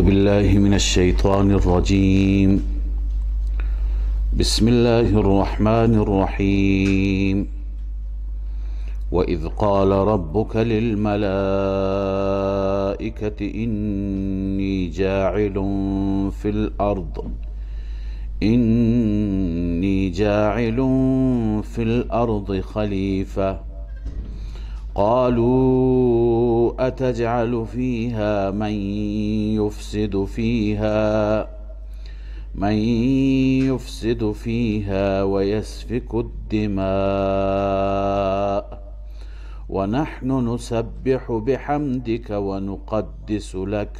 بالله من الشيطان الرجيم. بسم الله الرحمن الرحيم. وإذ قال ربك للملائكة إني جاعل في الأرض خليفة قالوا أتجعل فيها من يفسد فيها ويسفك الدماء ونحن نسبح بحمدك ونقدس لك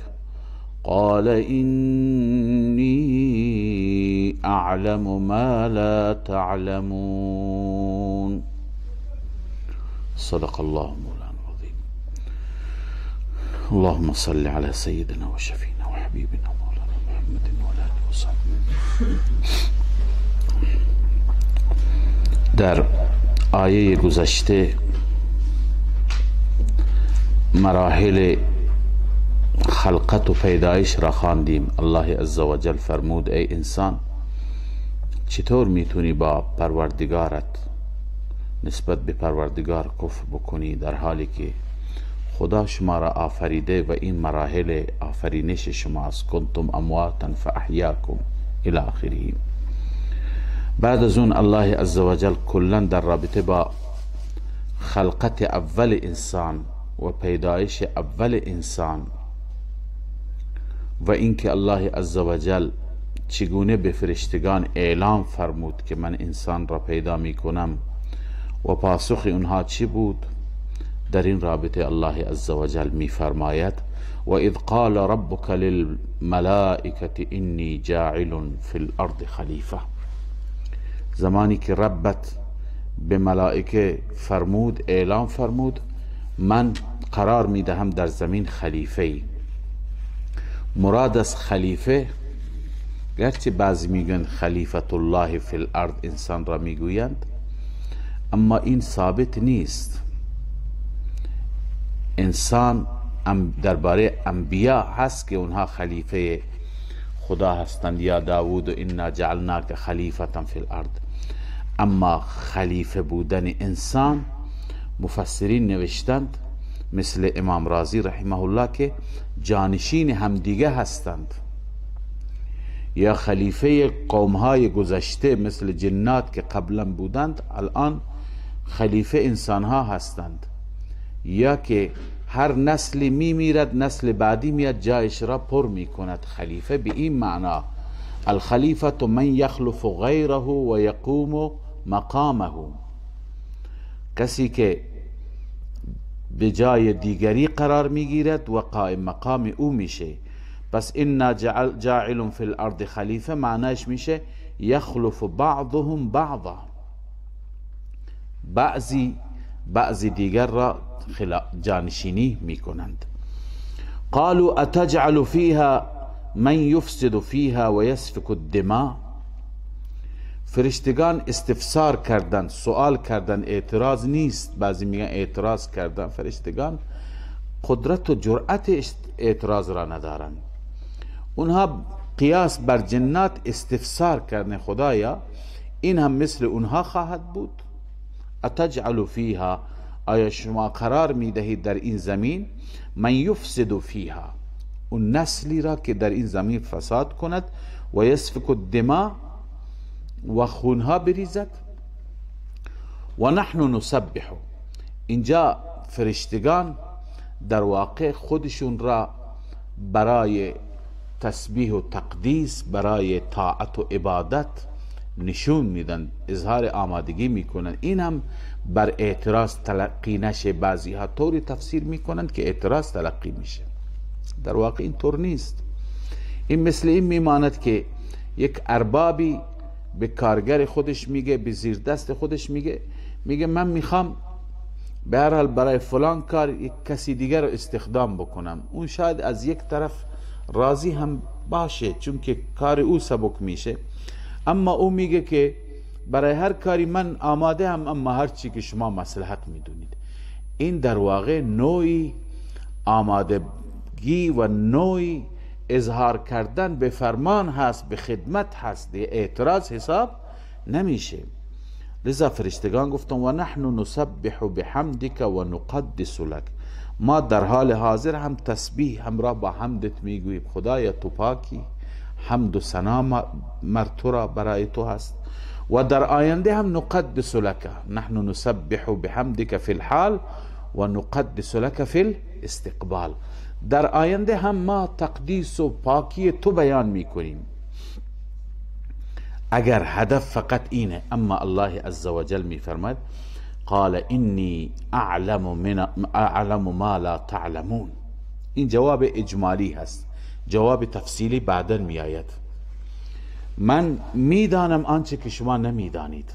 قال إني أعلم ما لا تعلمون. صدق الله مولانا العظيم. اللهم صل على سيدنا وشفينا وحبيبنا مولانا محمد وعلى آله وصحبه. در آیه گذشته مراحل خلقت و پیدایش را خواندیم. الله عزوجل فرمود ای انسان چطور میتونی با پروردگارت نسبت به پروردگار کفر بکنی در حالی که خدا شما را آفریده و این مراحل آفرینش شماست. کنتم امواتا فاحیاکم الی آخره. بعد از اون الله عزوجل کلا در رابطه با خلقت اول انسان و پیدایش اول انسان و اینکه الله عزوجل چگونه به فرشتگان اعلام فرمود که من انسان را پیدا می کنم و پاسخ اونها چی بود، در این رابطه الله عزوجل می فرماید و اذ قال ربک للملائکة انی جاعل فی الارض خلیفه. زمانی که ربت به ملائکه فرمود، اعلام فرمود من قرار می دهم در زمین خلیفه. مراد از خلیفه گرچه بعضی میگن خلیفت الله فی الارض انسان را میگویند، اما این ثابت نیست. انسان درباره انبیا هست که اونها خلیفه خدا هستند، یا داوود انا جعلناک خلیفتا فی الارض. اما خلیفه بودن انسان مفسرین نوشتند مثل امام رازی رحمه الله که جانشین همدیگه هستند، یا خلیفه قومهای گذشته مثل جنات که قبلا بودند الان خلیفه انسانها هستند، یا که هر نسلی میمیرد نسل بعدی میاد جایش را پر میکند. خلیفه به این معنا الخلیفة من یخلف غیره و یقوم مقامه، کسی که به جای دیگری قرار میگیرد و قائم مقام او میشه. پس انا جاعل فی الارض خلیفه معناش میشه یخلف بعضهم بعضا، بعضی دیگر را جانشینی میکنند. قالوا اتجعل فیها من یفسد فیها و یسفک الدماء. فرشتگان استفسار کردن، سوال کردن، اعتراض نیست. بعضی میگن اعتراض کردن. فرشتگان قدرت و جرأت اعتراض را ندارند. اونها قیاس بر جنات استفسار کردن خدایا این هم مثل اونها خواهد بود؟ اتجعل فیها، آیا شما قرار میدهید در این زمین من یفسد فیها، اون نسلی را که در این زمین فساد کند، و یسفک الدماء و خونها بریزد. و نحن نسبح، اینجا فرشتگان در واقع خودشون را برای تسبیح و تقدیس، برای طاعت و عبادت نشون میدن، اظهار آمادگی میکنن. این هم بر اعتراض تلقی نشه. بعضی ها طوری تفسیر میکنن که اعتراض تلقی میشه، در واقع این طور نیست. این مثل این میماند که یک اربابی به کارگر خودش میگه، به زیر دست خودش میگه من میخوام به هر حال برای فلان کار یک کسی دیگر رو استخدام بکنم. اون شاید از یک طرف راضی هم باشه چون که کار او سبک میشه، اما او میگه که برای هر کاری من آماده هم، اما هر چی که شما مصلحت میدونید. این در واقع نوعی آمادگی و نوعی اظهار کردن به فرمان هست، به خدمت هست، اعتراض حساب نمیشه. لذا فرشتگان گفتن و نحن نسبح بحمدک و نقدس لک، ما در حال حاضر هم تسبیح همراه با حمدت میگوییم. خدایا تو پاکی، حمد و ثنا مر تو را برای تو هست. و در آینده هم نقدس لک، نحن نسبح بحمدک فی الحال و نقدس لک فی الاستقبال، در آینده هم ما تقدیس و پاکی تو بیان میکنیم اگر هدف فقط اینه. اما الله عزوجل میفرماید قال انی اعلم ما لا تعلمون. این جواب اجمالی هست، جواب تفصیلی بعداً می آید. من میدانم آنچه که شما نمیدانید،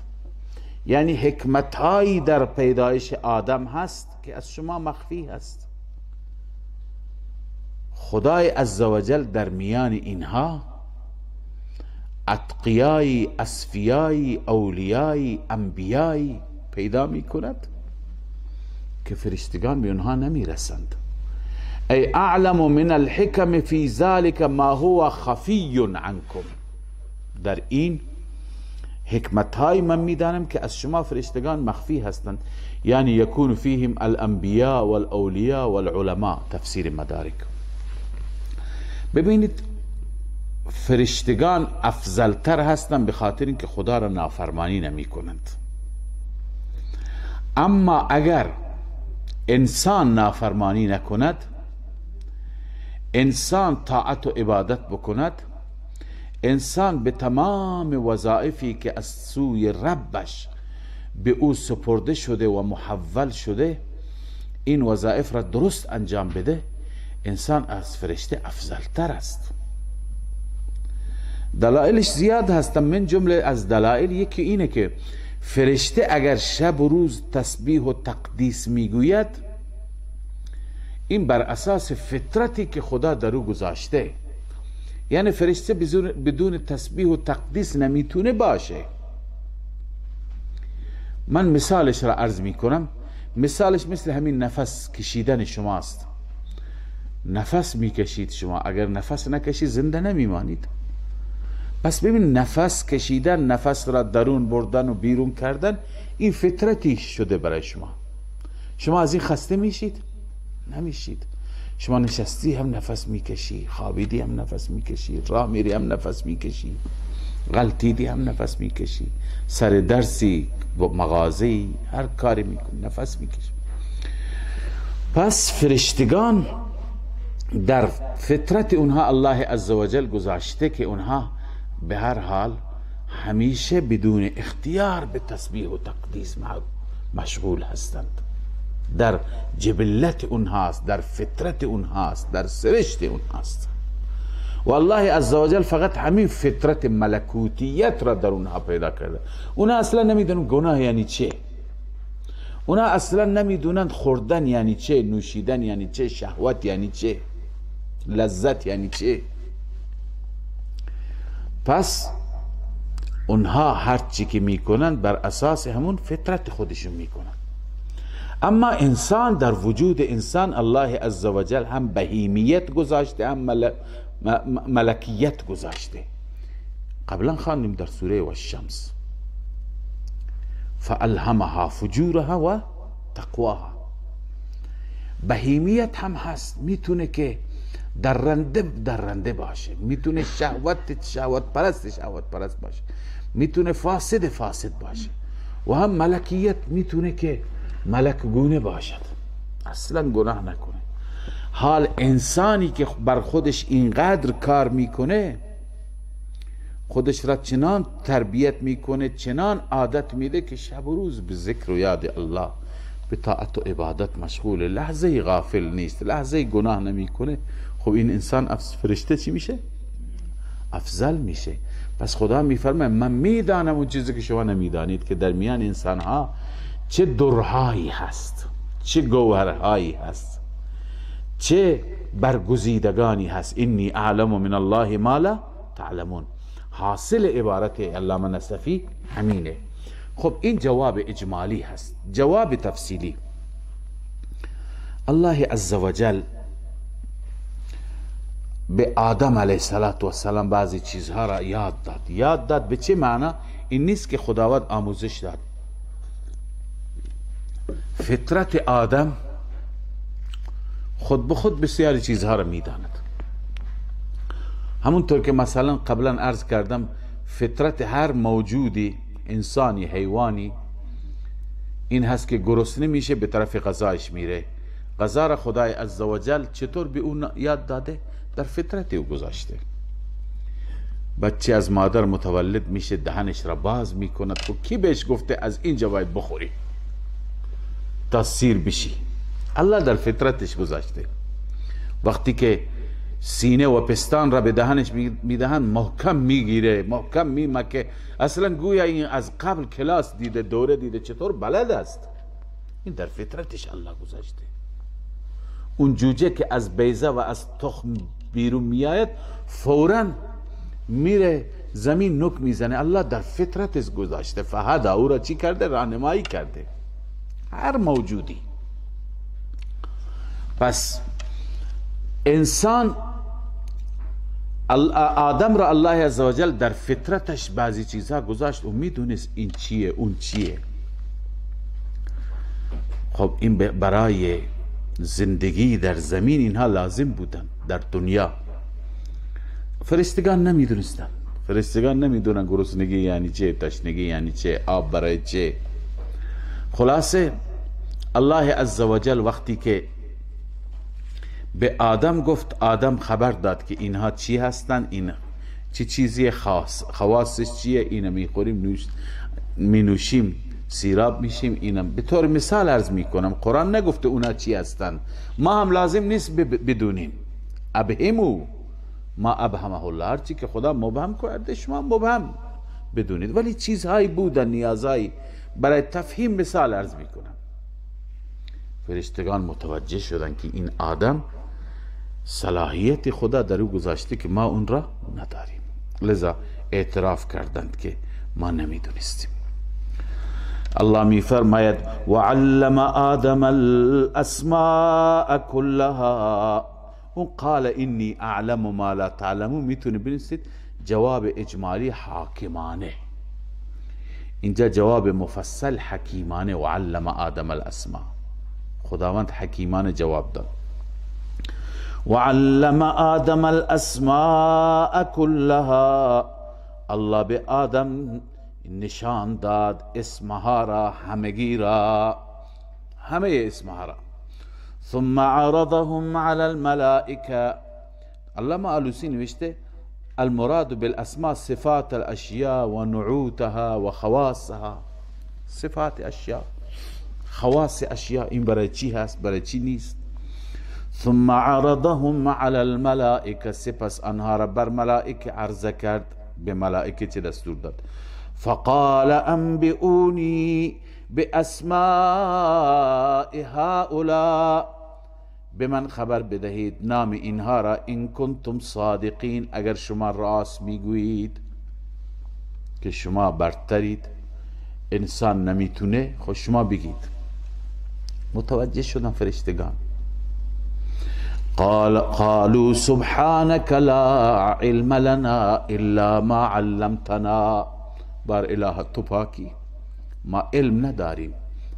یعنی حکمتهایی در پیدایش آدم هست که از شما مخفی هست. خدای عزوجل در میان اینها اتقیایی، اصفیایی، اولیایی، انبیایی پیدا می کند که فرشتگان به اونها نمی رسند. ای اعلم من الحکم فی ذلك ما هو خفی عنکم، در این حکمت های من میدانم که از شما فرشتگان مخفی هستند. یعنی یکون فیهم الانبیاء والاولیاء والعلماء، تفسیر مدارک. ببینید فرشتگان افضلتر هستند به خاطر اینکه خدا را نافرمانی نمی کنند. اما اگر انسان نافرمانی نکند، انسان طاعت و عبادت بکند، انسان به تمام وظایفی که از سوی ربش به او سپرده شده و محول شده این وظایف را درست انجام بده، انسان از فرشته افضلتر است. دلایلش زیاد هستن، من جمله از دلایل یکی اینه که فرشته اگر شب و روز تسبیح و تقدیس میگوید، این بر اساس فطرتی که خدا در او گذاشته. یعنی فرشته بدون تسبیح و تقدیس نمیتونه باشه. من مثالش را عرض میکنم. مثالش مثل همین نفس کشیدن شماست. نفس میکشید شما، اگر نفس نکشید زنده نمیمانید. پس ببین نفس کشیدن، نفس را درون بردن و بیرون کردن، این فطرتی شده برای شما. شما از این خسته میشید؟ نمیشید. شما نشستی هم نفس میکشی، خوابیدی هم نفس میکشی، راه میری هم نفس میکشی، غلطیدی هم نفس میکشی، سر درسی و مغازه‌ای هر کاری میکنی نفس میکشی. پس فرشتگان در فطرت اونها الله عزوجل گذاشته که اونها به هر حال همیشه بدون اختیار به تسبیح و تقدیس مشغول هستند. در جبلت اونهاست، در فطرت اونهاست، در سرشت اونهاست. و الله عزوجل فقط همین فطرت ملکوتیت را در اونها پیدا کرده. اونها اصلا نمیدونن گناه یعنی چه، اونها اصلا نمیدونن خوردن یعنی چه، نوشیدن یعنی چه، شهوت یعنی چه، لذت یعنی چه. پس اونها هر چی که میکنن بر اساس همون فطرت خودشون میکنن. اما انسان، در وجود انسان الله عزوجل هم بهیمیت گذاشته، هم ملکیت گذاشته. قبلا خواندیم در سوره والشمس فالهمها فجورها و تقواها. بهیمیت هم هست، میتونه که درنده باشه، میتونه شهوت پرست باشه، میتونه فاسد باشه. و هم ملکیت میتونه که ملکگونه باشد، اصلا گناه نکنه. حال انسانی که بر خودش اینقدر کار میکنه، خودش را چنان تربیت میکنه، چنان عادت میده که شب و روز به ذکر و یاد الله، به طاعت و عبادت مشغول، لحظه غافل نیست، لحظه گناه نمیکنه. خب این انسان از فرشته چی میشه؟ افضل میشه. پس خدا میفرمه من میدانم اون چیزی که شما نمیدانید که در میان انسان ها چه درهایی هست، چه گوهرهایی هست، چه برگزیدگانی هست. انی اعلم من الله ما لا تعلمون. حاصل عبارت علامه نصفی همینه. خب این جواب اجمالی هست. جواب تفصیلی، الله عزوجل به آدم علیه السلام بعضی چیزها را یاد داد. یاد داد به چه معنا؟ این نیست که خداوند آموزش داد. فطرت آدم خود به خود بسیاری چیزها را میداند. همونطور که مثلا قبلا عرض کردم فطرت هر موجودی، انسانی حیوانی، این هست که گرسنه میشه به طرف غذایش میره. غذا را خدای عزوجل چطور به اون یاد داده؟ در فطرت او گذاشته. بچه از مادر متولد میشه، دهنش را باز میکند. خب کی بهش گفته از اینجا باید بخوری تا سیر بشی؟ الله در فطرتش گذاشته. وقتی که سینه و پستان را به دهنش میدهن محکم میگیره، محکم میمکه. اصلا گویا این از قبل کلاس دیده، دوره دیده، چطور بلد است. این در فطرتش الله گذاشته. اون جوجه که از بیضه و از تخم بیرون میآید فوراً میره زمین نک میزنه. الله در فطرتش گذاشته. فهدا، او را چی کرده؟ راهنمایی کرده. هر موجودی. پس انسان، آدم را الله عزوجل در فطرتش بعضی چیزها گذاشت و میدونست این چیه اون چیه. خب این برای زندگی در زمین اینها لازم بودن. در دنیا فرشتگان نمیدونستن. فرشتگان نمیدونن گرسنگی یعنی چه، تشنگی یعنی چه، آب برای چه. خلاصه الله عزوجل وقتی که به آدم گفت، آدم خبر داد که اینها چی هستن، این چی چیزی خاص، خواصش چیه، اینو میخوریم، می نوشیم، سیراب میشیم. اینم به طور مثال عرض میکنم. قرآن نگفته اونا چی هستن. ما هم لازم نیست بدونیم. ابهمو ما ابهمه الله، هرچی که خدا مبهم کرده شما مبهم بدونید. ولی چیزهایی بودن، نیازهایی برای تفهیم مثال عرض میکنم. فرشتگان متوجه شدن که این آدم صلاحیت خدا در او گذاشته که ما اون را نداریم. لذا اعتراف کردند که ما نمیدونستیم. الله میفرماید وعلم آدم الاسماء كلها. اون قال انی اعلم ما لا تعلمون میتونه بنویسید جواب اجمالی حاکمانه، اینجا جواب مفصل حکیمانه. وعلم آدم الاسماء، خداوند حکیمانه جواب داد. وعلم آدم الاسماء كلها، الله به آدم نشان داد اسمها را، همگی را، همه اسمها را. ثم عرضهم على الملائكه. الله ما علوسی نوشته المراد بالاسماء صفات الاشیاء و نعوتها و خواصها. صفات اشیاء، خواص اشیاء، این برای چی هست، برای چی نیست. ثم عرضهم على الملائكه، سپس آنها را بر ملائکه عرضه کرد. به ملائکه چه دستور داد؟ فقال انبئونی باسماء هؤلاء، به من خبر بدهید نام اینها را، ان کنتم صادقین، اگر شما راست میگویید که شما برترید، انسان نمیتونه، خود شما بگید. متوجه شدن فرشتگان. قالوا سبحانك لا علم لنا الا ما علمتنا. بار اله تو پاکی، ما علم نداریم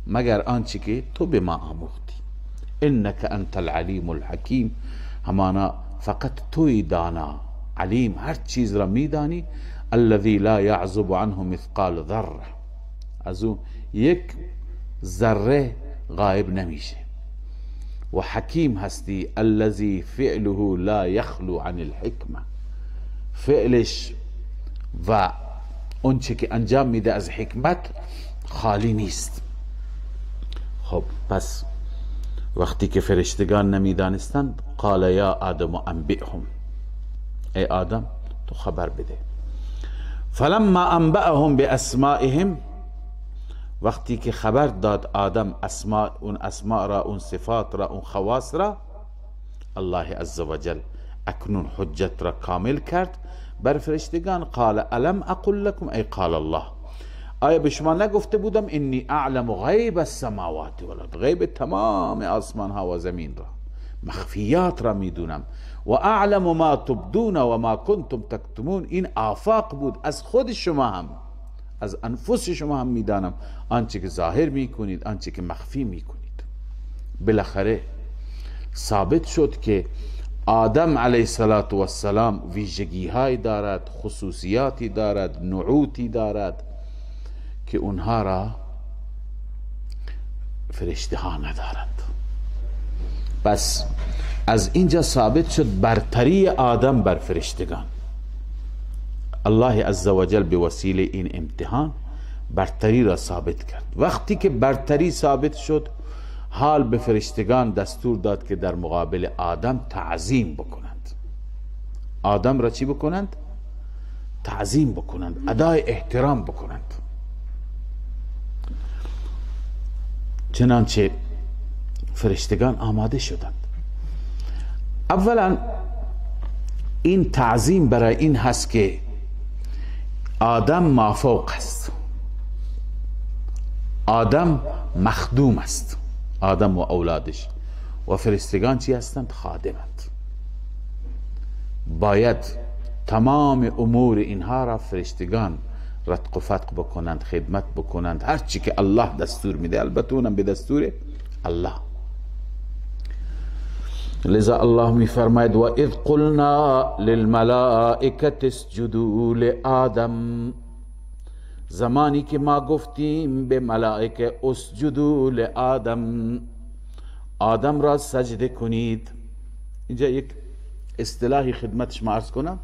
مگر آنچه که تو به ما آموختی. انك انت العلیم الحکیم، همانا فقط توی دانا، علیم، هر چیز را میدانی. الذي لا يعزب عنه مثقال ذره، از او یک ذره غایب نمیشه. و حکیم هستی. الذي فعله لا يخلو عن الحکمه، فعلش و اون چه که انجام میده از حکمت خالی نیست. خب پس وقتی که فرشتگان نمیدانستند، قال یا آدم انبئهم، ای آدم تو خبر بده. فلما انبأهم باسمائهم، وقتی که خبر داد آدم اون اسماء را، اون صفات را، اون خواص را، الله عزوجل اکنون حجت را کامل کرد بر فرشتگان. قال الم اقل لكم، ای قال الله، آیا به شما نگفته بودم انی اعلم غیب السماوات والارض، غیب تمام آسمان ها و زمین را، مخفیات را میدونم. و اعلم ما تبدون و ما کنتم تکتمون. این آفاق بود از خود شما هم، از انفس شما هم میدانم آنچه که ظاهر میکنید، آنچه که مخفی میکنید. بالاخره ثابت شد که آدم علیه السلام ویژگی های دارد، خصوصیاتی دارد، نعوتی دارد که اونها را فرشته ها ندارند. پس از اینجا ثابت شد برتری آدم بر فرشتگان. الله عزوجل به وسیله این امتحان برتری را ثابت کرد. وقتی که برتری ثابت شد، حال به فرشتگان دستور داد که در مقابل آدم تعظیم بکنند. آدم را چی بکنند؟ تعظیم بکنند، ادای احترام بکنند. چنانچه فرشتگان آماده شدند. اولا این تعظیم برای این هست که آدم مافوق است، آدم مخدوم است، آدم و اولادش، و فرشتگان چی هستند؟ خادمند. باید تمام امور اینها را فرشتگان رتق و فتق بکنند، خدمت بکنند، هر چی که الله دستور میده، البته اونم به دستور الله. لذا الله می فرماید و اذ قلنا للملائکه اسجدوا لآدم، زمانی که ما گفتیم به ملائکه اسجدوا لآدم، آدم را سجده کنید. اینجا یک اصطلاحی خدمت شما عرض کنم.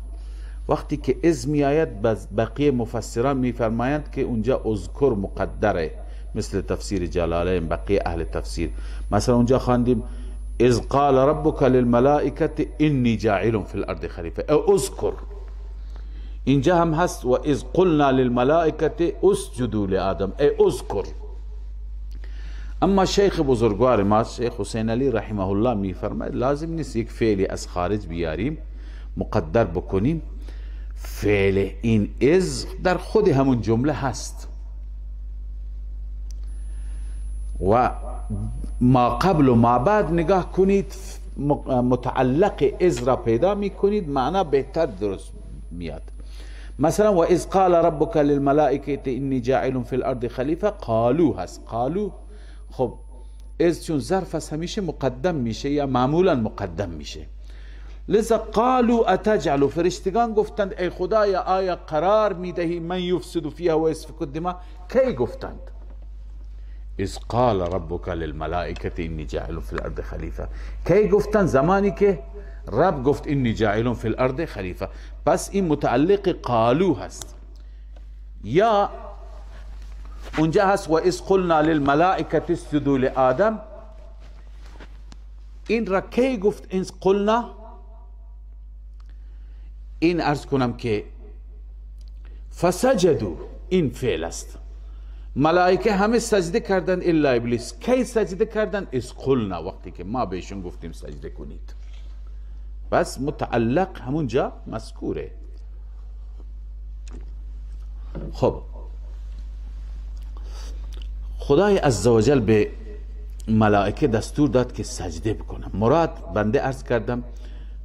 وقتی که اذ می آید، بقیه مفسران می فرمایند که اونجا اذکر مقدره، مثل تفسیر جلالین، بقیه اهل تفسیر. مثلا اونجا خواندیم اذ قال ربک للملائکه انی جاعل فی الارض خلیفه، او اذکر. اینجا هم هست و اذ قلنا للملائکه اسجدوا لآدم، ای اذکر. اما شیخ بزرگوار ما شیخ حسین علی رحمه الله می فرماید لازم نیست یک فعلی از خارج بیاریم مقدر بکنیم. فعل این اذ در خود همون جمله هست و ما قبل و ما بعد نگاه کنید، متعلق اذ را پیدا می کنید، معنا بهتر درست میاد. مثلا و اذ قال ربک للملائکه انی جاعل فی الارض خلیفه، قالو هست. قالو خب اذ چون ظرف هست همیشه مقدم میشه یا معمولا مقدم میشه. لذا قالو اتجعل، فرشتگان گفتند ای خدایا آیا قرار میدهی من یفسد فیها و یسفک الدماء؟ کی گفتند؟ اذ قال ربک للملائکه انی جاعل فی الارض خلیفه. کی گفتند؟ زمانی که رب گفت انی جاعل فی الارض خلیفه. پس این متعلق قالو هست. یا اونجا هست و اذ قلنا للملائکه اسجدوا لآدم، این را کی گفت این قلنا؟ این عرض کنم که فسجدوا این فعل است، ملائکه همه سجده کردن الا ابلیس. کی سجده کردن؟ اذ قلنا، وقتی که ما بهشون گفتیم سجده کنید. بس متعلق همونجا مذکوره. خب خدای عزوجل به ملائکه دستور داد که سجده بکنم. مراد بنده عرض کردم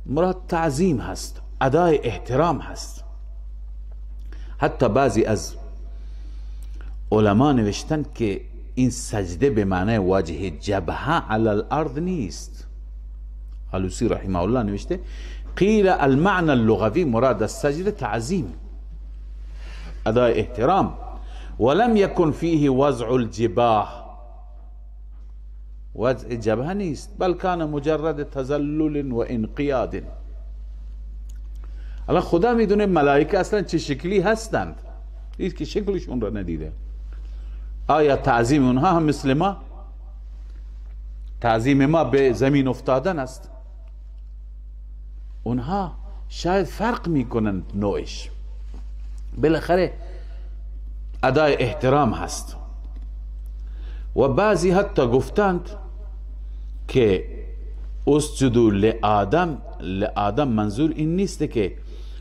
مراد تعظیم هست، ادای احترام هست. حتی بعضی از علما نوشتن که این سجده به معنی وجه جبهه علی الارض نیست. علوسی رحمه الله نوشته قیل المعنى اللغوی مراد السجده تعظیم، ادای احترام، ولم يكن فيه وضع الجباه، وضع جبهه نیست، بل كان مجرد تذلل و انقیاد. الان خدا میدونه ملائکه اصلا چه شکلی هستند، هیچ که شکلشون را ندیده. آیا تعظیم اونها هم مثل ما؟ تعظیم ما به زمین افتادن است، اونها شاید فرق میکنند نوعش. بالاخره ادای احترام هست. و بعضی حتی گفتند که اسجدوا لآدم، لآدم منظور این نیست که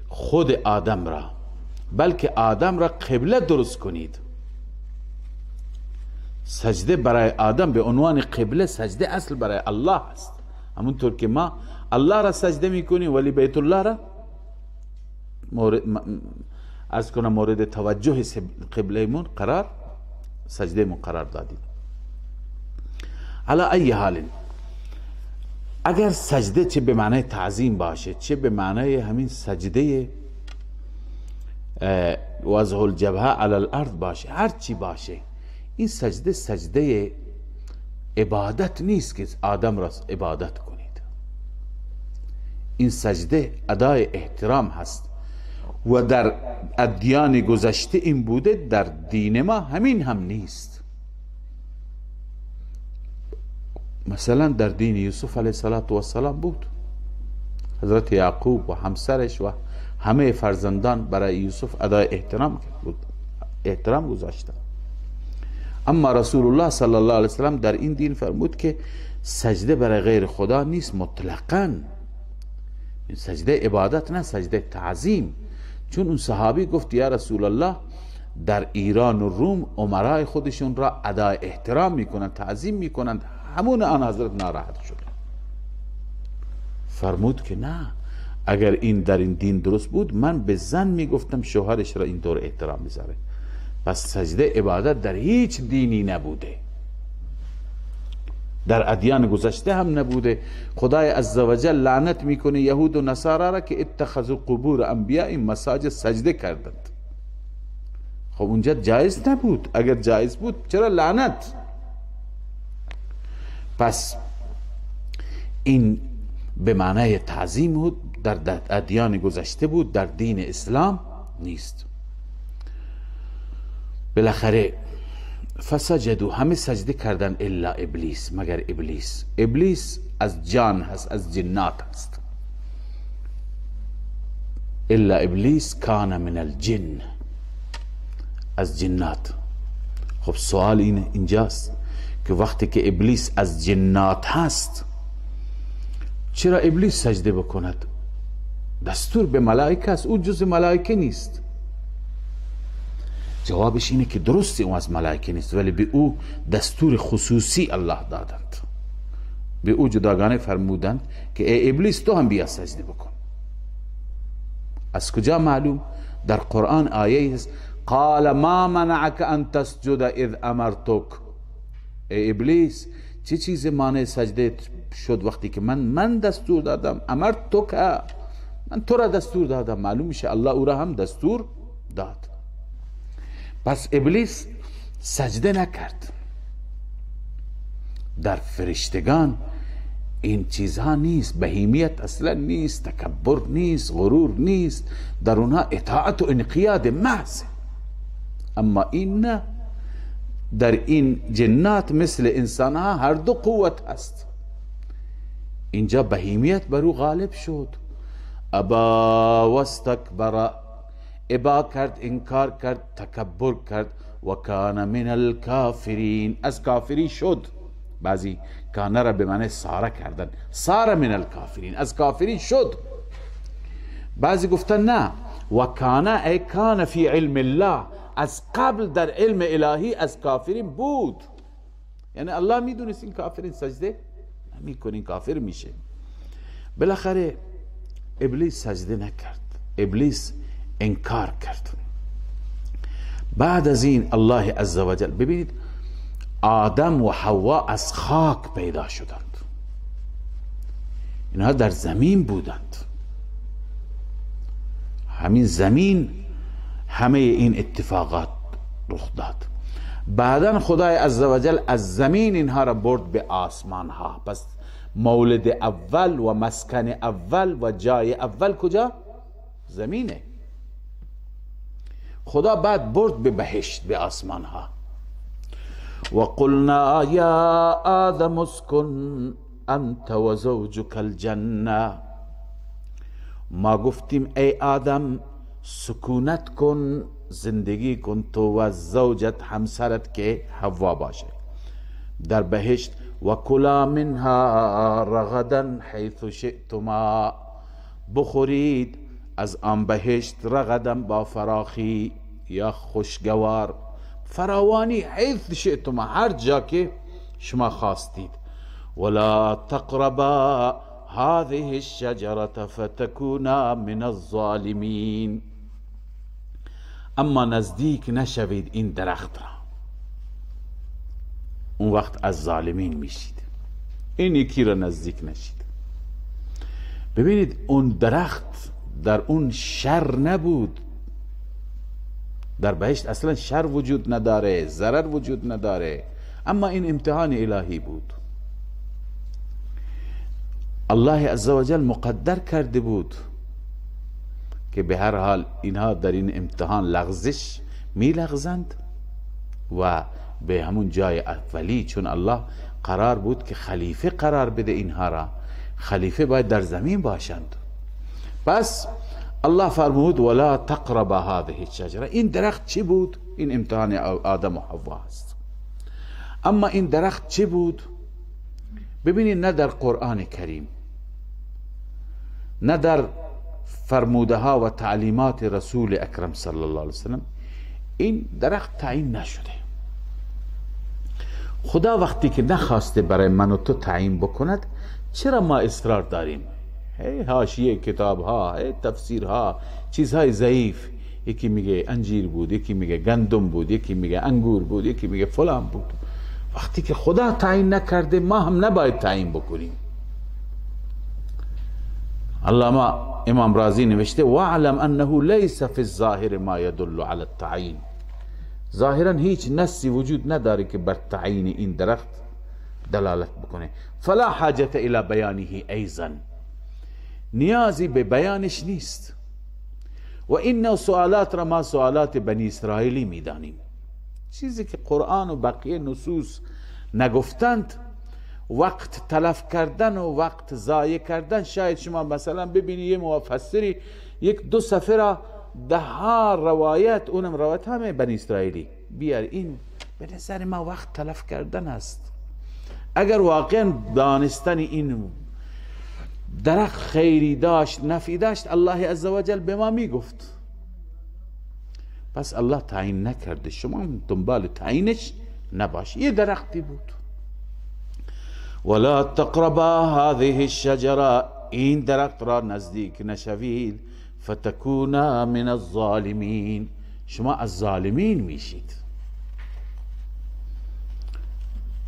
خود آدم را، بلکه آدم را قبله درست کنید. سجده برای آدم به عنوان قبله، سجده اصل برای الله است. همونطور که ما الله را سجده میکنی ولی بیت الله را از کنم مورد توجه قبله مون قرار سجده مون قرار دادیم. علا ای حال اگر سجده چه به معنی تعظیم باشه چه به معنی همین سجده وضع الجبهه علی الارض باشه، هر چی باشه، این سجده سجده عبادت نیست که آدم را عبادت کنید. این سجده ادای احترام هست و در ادیان گذشته این بوده، در دین ما همین هم نیست. مثلا در دین یوسف علیه السلام بود، حضرت یعقوب و همسرش و همه فرزندان برای یوسف ادای احترام گذاشتند. اما رسول الله صلی الله علیه وسلم در این دین فرمود که سجده برای غیر خدا نیست مطلقاً. سجده عبادت نه، سجده تعظیم. چون اون صحابی گفت یا رسول الله در ایران و روم امرای خودشون را ادای احترام میکنند، تعظیم میکنند، همون آن حضرت ناراحت شد. فرمود که نه، اگر این در این دین درست بود من به زن میگفتم شوهرش را اینطور احترام میذاره. پس سجده عبادت در هیچ دینی نبوده، در ادیان گذشته هم نبوده. خدای عزوجل لعنت میکنه یهود و نصارا را که اتخذوا قبور انبیاء مساجد، سجده کردند. خب اونجا جایز نبود، اگر جایز بود چرا لعنت؟ پس این به معنای تعظیم بود، در ادیان گذشته بود، در دین اسلام نیست. بالاخره فسجدوا، همه سجده کردن الا ابلیس، مگر ابلیس. ابلیس از جان هست، از جنات هست. الا ابلیس کان من الجن، از جنات. خب سوال اینجاست که وقتی که ابلیس از جنات هست چرا ابلیس سجده بکند؟ دستور به ملائکه است، او جز ملائکه نیست. جوابش اینه که درسته او از ملائکه نیست، ولی به او دستور خصوصی الله دادند، به او جداگانه فرمودند که ای ابلیس تو هم بیا سجده بکن. از کجا معلوم؟ در قرآن آیه است قال ما منعك ان تسجد اذ امرتك. ای ابلیس چه چیز مانع سجده شد وقتی که من دستور دادم؟ امرتک، من تو را دستور دادم. معلوم میشه الله او را هم دستور داد. پس ابلیس سجده نکرد. در فرشتگان این چیزها نیست، بهیمیت اصلا نیست، تکبر نیست، غرور نیست، در اونها اطاعت و انقیاد محض. اما این نه، در این جنات مثل انسان ها هر دو قوت هست. اینجا بهیمیت بر او غالب شد. ابا واستکبر، ابا کرد، انکار کرد، تکبر کرد. و کان من الکافرین، از کافری شد. بعضی کانه را به معنی ساره کردن، ساره من الکافرین، از کافری شد. بعضی گفتن نه، و کانه ای کان فی علم الله، از قبل در علم الهی از کافرین بود. یعنی الله میدونست این کافرین سجده نمیکنه، کافر میشه. بالاخره ابلیس سجده نکرد، ابلیس انکار کرد. بعد از این الله عزوجل، ببینید آدم و حوا از خاک پیدا شدند، اینها در زمین بودند. همین زمین همه این اتفاقات رخ داد. بعدا خدای عزوجل از زمین اینها را برد به آسمان ها. پس مولد اول و مسکن اول و جای اول کجا؟ زمینه. خدا بعد برد به بهشت، به آسمان ها. و قلنا یا آدم اسکن انت و زوجک الجنه، ما گفتیم ای آدم سکونت کن، زندگی کن تو و زوجت، همسرت که حوا باشه، در بهشت. و کلا منها رغدا حیث شئتما، بخورید از آن بهشت رغدا با فراخی یا خوشگوار، فراوانی، حیث شئتما، هر جا که شما خواستید. ولا تقربا هذه الشجرة فتكونا من الظالمین، اما نزدیک نشوید این درخت را، اون وقت از ظالمین میشید. این یکی را نزدیک نشید. ببینید اون درخت در اون شر نبود. در بهشت اصلا شر وجود نداره، ضرر وجود نداره، اما این امتحان الهی بود. الله عزوجل مقدر کرده بود که به هر حال اینها در این امتحان لغزش می لغزند و به همون جای اولی، چون الله قرار بود که خلیفه قرار بده اینها را، خلیفه باید در زمین باشند. پس الله فرمود ولا تقرب هذه الشجره. این درخت چی بود؟ این امتحان آدم و حوا است. اما این درخت چی بود؟ ببینید نه در قرآن کریم، نه در فرموده ها و تعلیمات رسول اکرم صلی الله علیه وسلم این درخت تعیین نشده. خدا وقتی که نخواسته برای من و تو تعیین بکند، چرا ما اصرار داریم؟ حاشیه کتاب ها، تفسیر ها، چیزهای ضعیف، یکی میگه انجیر بود، یکی میگه گندم بود، یکی میگه انگور بود، یکی میگه فلان بود. وقتی که خدا تعیین نکرده ما هم نباید تعیین بکنیم. علامه امام رازی نوشته واعلم انه لیس فی الظاهر ما يدل على التعیین. ظاهرا هیچ نصی وجود نداره که بر تعیین این درخت دلالت بکنه. فلا حاجت الى بیانه ایضا، نیازی به بیانش نیست. و این نوع سوالات را ما سوالات بنی اسرائیلی میدانیم، چیزی که قرآن و بقیه نصوص نگفتند، وقت تلف کردن و وقت ضایع کردن. شاید شما مثلا ببینید یه مفسری یک دو صفحه را 10 روایت، اونم روایت همه بنی اسرائیلی بیار، این به نظر ما وقت تلف کردن است. اگر واقعا دانستن این درخت خیری داشت، نفعی داشت، الله عزوجل به ما میگفت. پس الله تعیین نکرده، شما دنبال تعیینش نباش. یه درختی بود. ولا تقربا هذه الشجره، این درخت را نزدیک نشوید، فتکونا من الظالمین، شما از ظالمین میشید.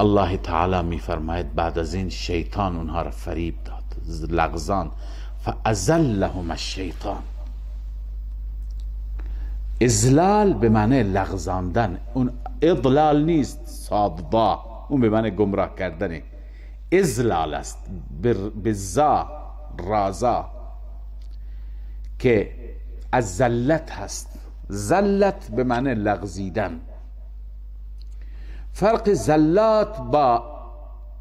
الله تعالی میفرماید بعد از این شیطان اونها را فریب داد، لغزان. فازلهم الشیطان. ازلال به معنی لغزاندن، اون اضلال نیست، صادضا، اون به معنی گمراه کردنه. ازلال است بالزا، رازا، که از زلت هست. زلت به معنی لغزیدن. فرق زلات با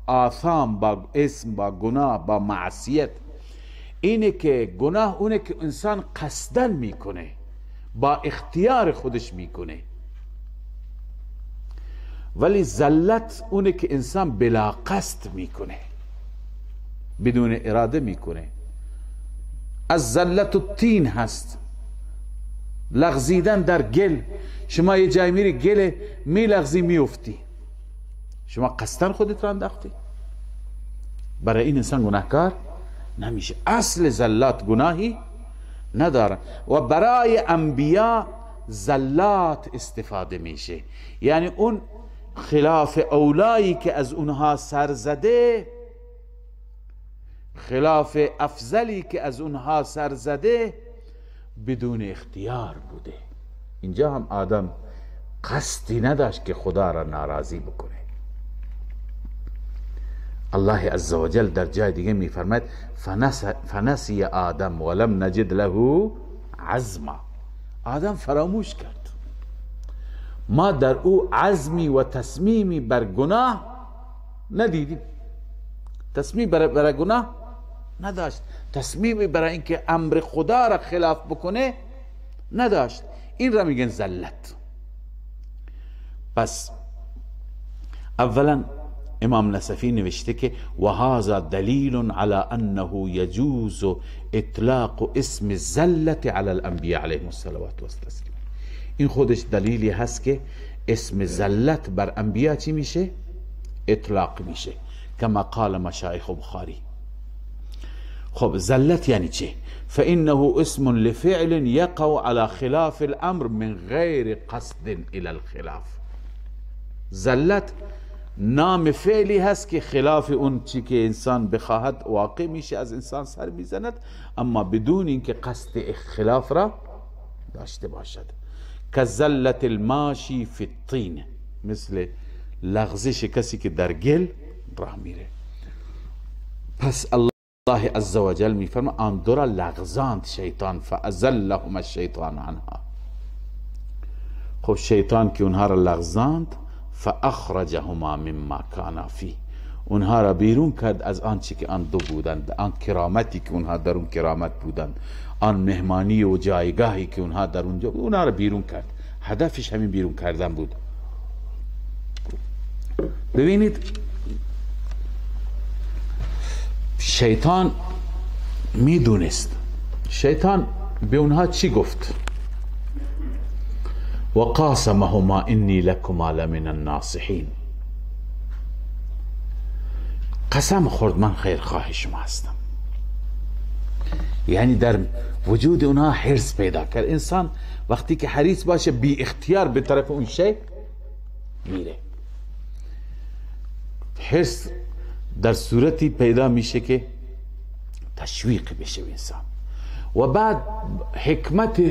آثام، با اسم، با گناه، با معصیت اینه که گناه اونه که انسان قصدن میکنه، با اختیار خودش میکنه، ولی زلت اونه که انسان بلا قصد میکنه، بدون اراده میکنه. از زلت الطین هست، لغزیدن در گل. شما یه جای میری گل میلغزی میفتی، شما قصدن خودت را انداختی. برای این انسان گناهکار نمیشه. اصل زلات گناهی ندارن و برای انبیا زلات استفاده میشه، یعنی اون خلاف اولایی که از اونها سر زده، خلاف افضلی که از اونها سر زده، بدون اختیار بوده. اینجا هم آدم قصدی نداشت که خدا را ناراضی بکنه. الله عزوجل در جای دیگه میفرماید فنسی آدم ولم نجد له عزما. آدم فراموش کرد، ما در او عزمی و تصمیمی بر گناه ندیدیم. تصمیم برای گناه نداشت، تصمیمی برای اینکه امر خدا را خلاف بکنه نداشت. این را میگن زلت. پس اولا امام نصفی نوشته که و هذا دلیل علی انه یجوز اطلاق اسم زلت علی الانبیاء علیهم الصلوات والتسلیم. این خودش دلیلی هست که اسم زلت بر انبیا چی میشه؟ اطلاق میشه، کما قال مشایخ بخاری. خب زلت یعنی چه؟ فإنه اسم لفعل يقع على خلاف الامر من غیر قصد الى الخلاف. زلت نام فعلی هست که خلاف اون چی که انسان بخواهد واقع میشه، از انسان سر میزند، اما بدون اینکه قصد خلاف را داشته باشد. کزلت الماشی فی الطین، مثل لغزش کسی که در گل راه میره. پس الله عزوجل میفرما آن دو را لغزاند شیطان، فازلهم الشیطان عنها. خب شیطان که اونها را لغزاند، فاخرجهما مما کانا فیه، اونها را بیرون کرد از آنچه که آن دو بودند، آن کرامتی که اونها در اون کرامت بودند، آن مهمانی و جایگاهی که اونها در اونجا بود، اونها را بیرون کرد. هدفش همین بیرون کردن بود. ببینید شیطان میدونست. شیطان به اونها چی گفت؟ و قاسمهما انی لکما لمن الناصحین، قسم خورد من خیرخواه شما هستم. یعنی در وجود اونها حرص پیدا کرد. انسان وقتی که حریص باشه بی اختیار به طرف اون شی میره. حرص در صورتی پیدا میشه که تشویق بشه انسان. و بعد حکمت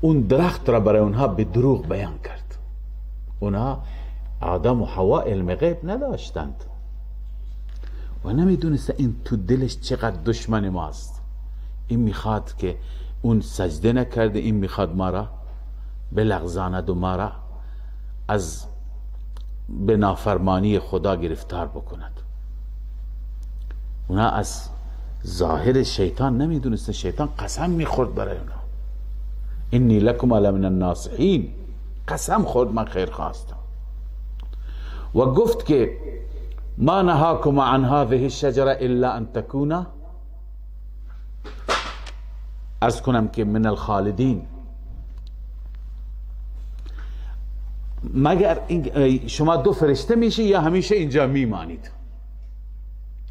اون درخت را برای اونها به دروغ بیان کرد. اونها آدم و حوا علم غیب نداشتند و نمیدونست این تو دلش چقدر دشمن ماست. این میخواد که اون سجده نکرده، این میخواد ما را بلغزاند و ما را از به نافرمانی خدا گرفتار بکند. اونا از ظاهر شیطان نمیدونست. شیطان قسم میخورد برای اونا، انی لکما لمن الناصحین، قسم خورد من خیر خواستم. و گفت که ما نهاکما عن هذه الشجره الا ان تکونا، عرض کنم که من الخالدین، مگر شما دو فرشته میشی یا همیشه اینجا میمانید.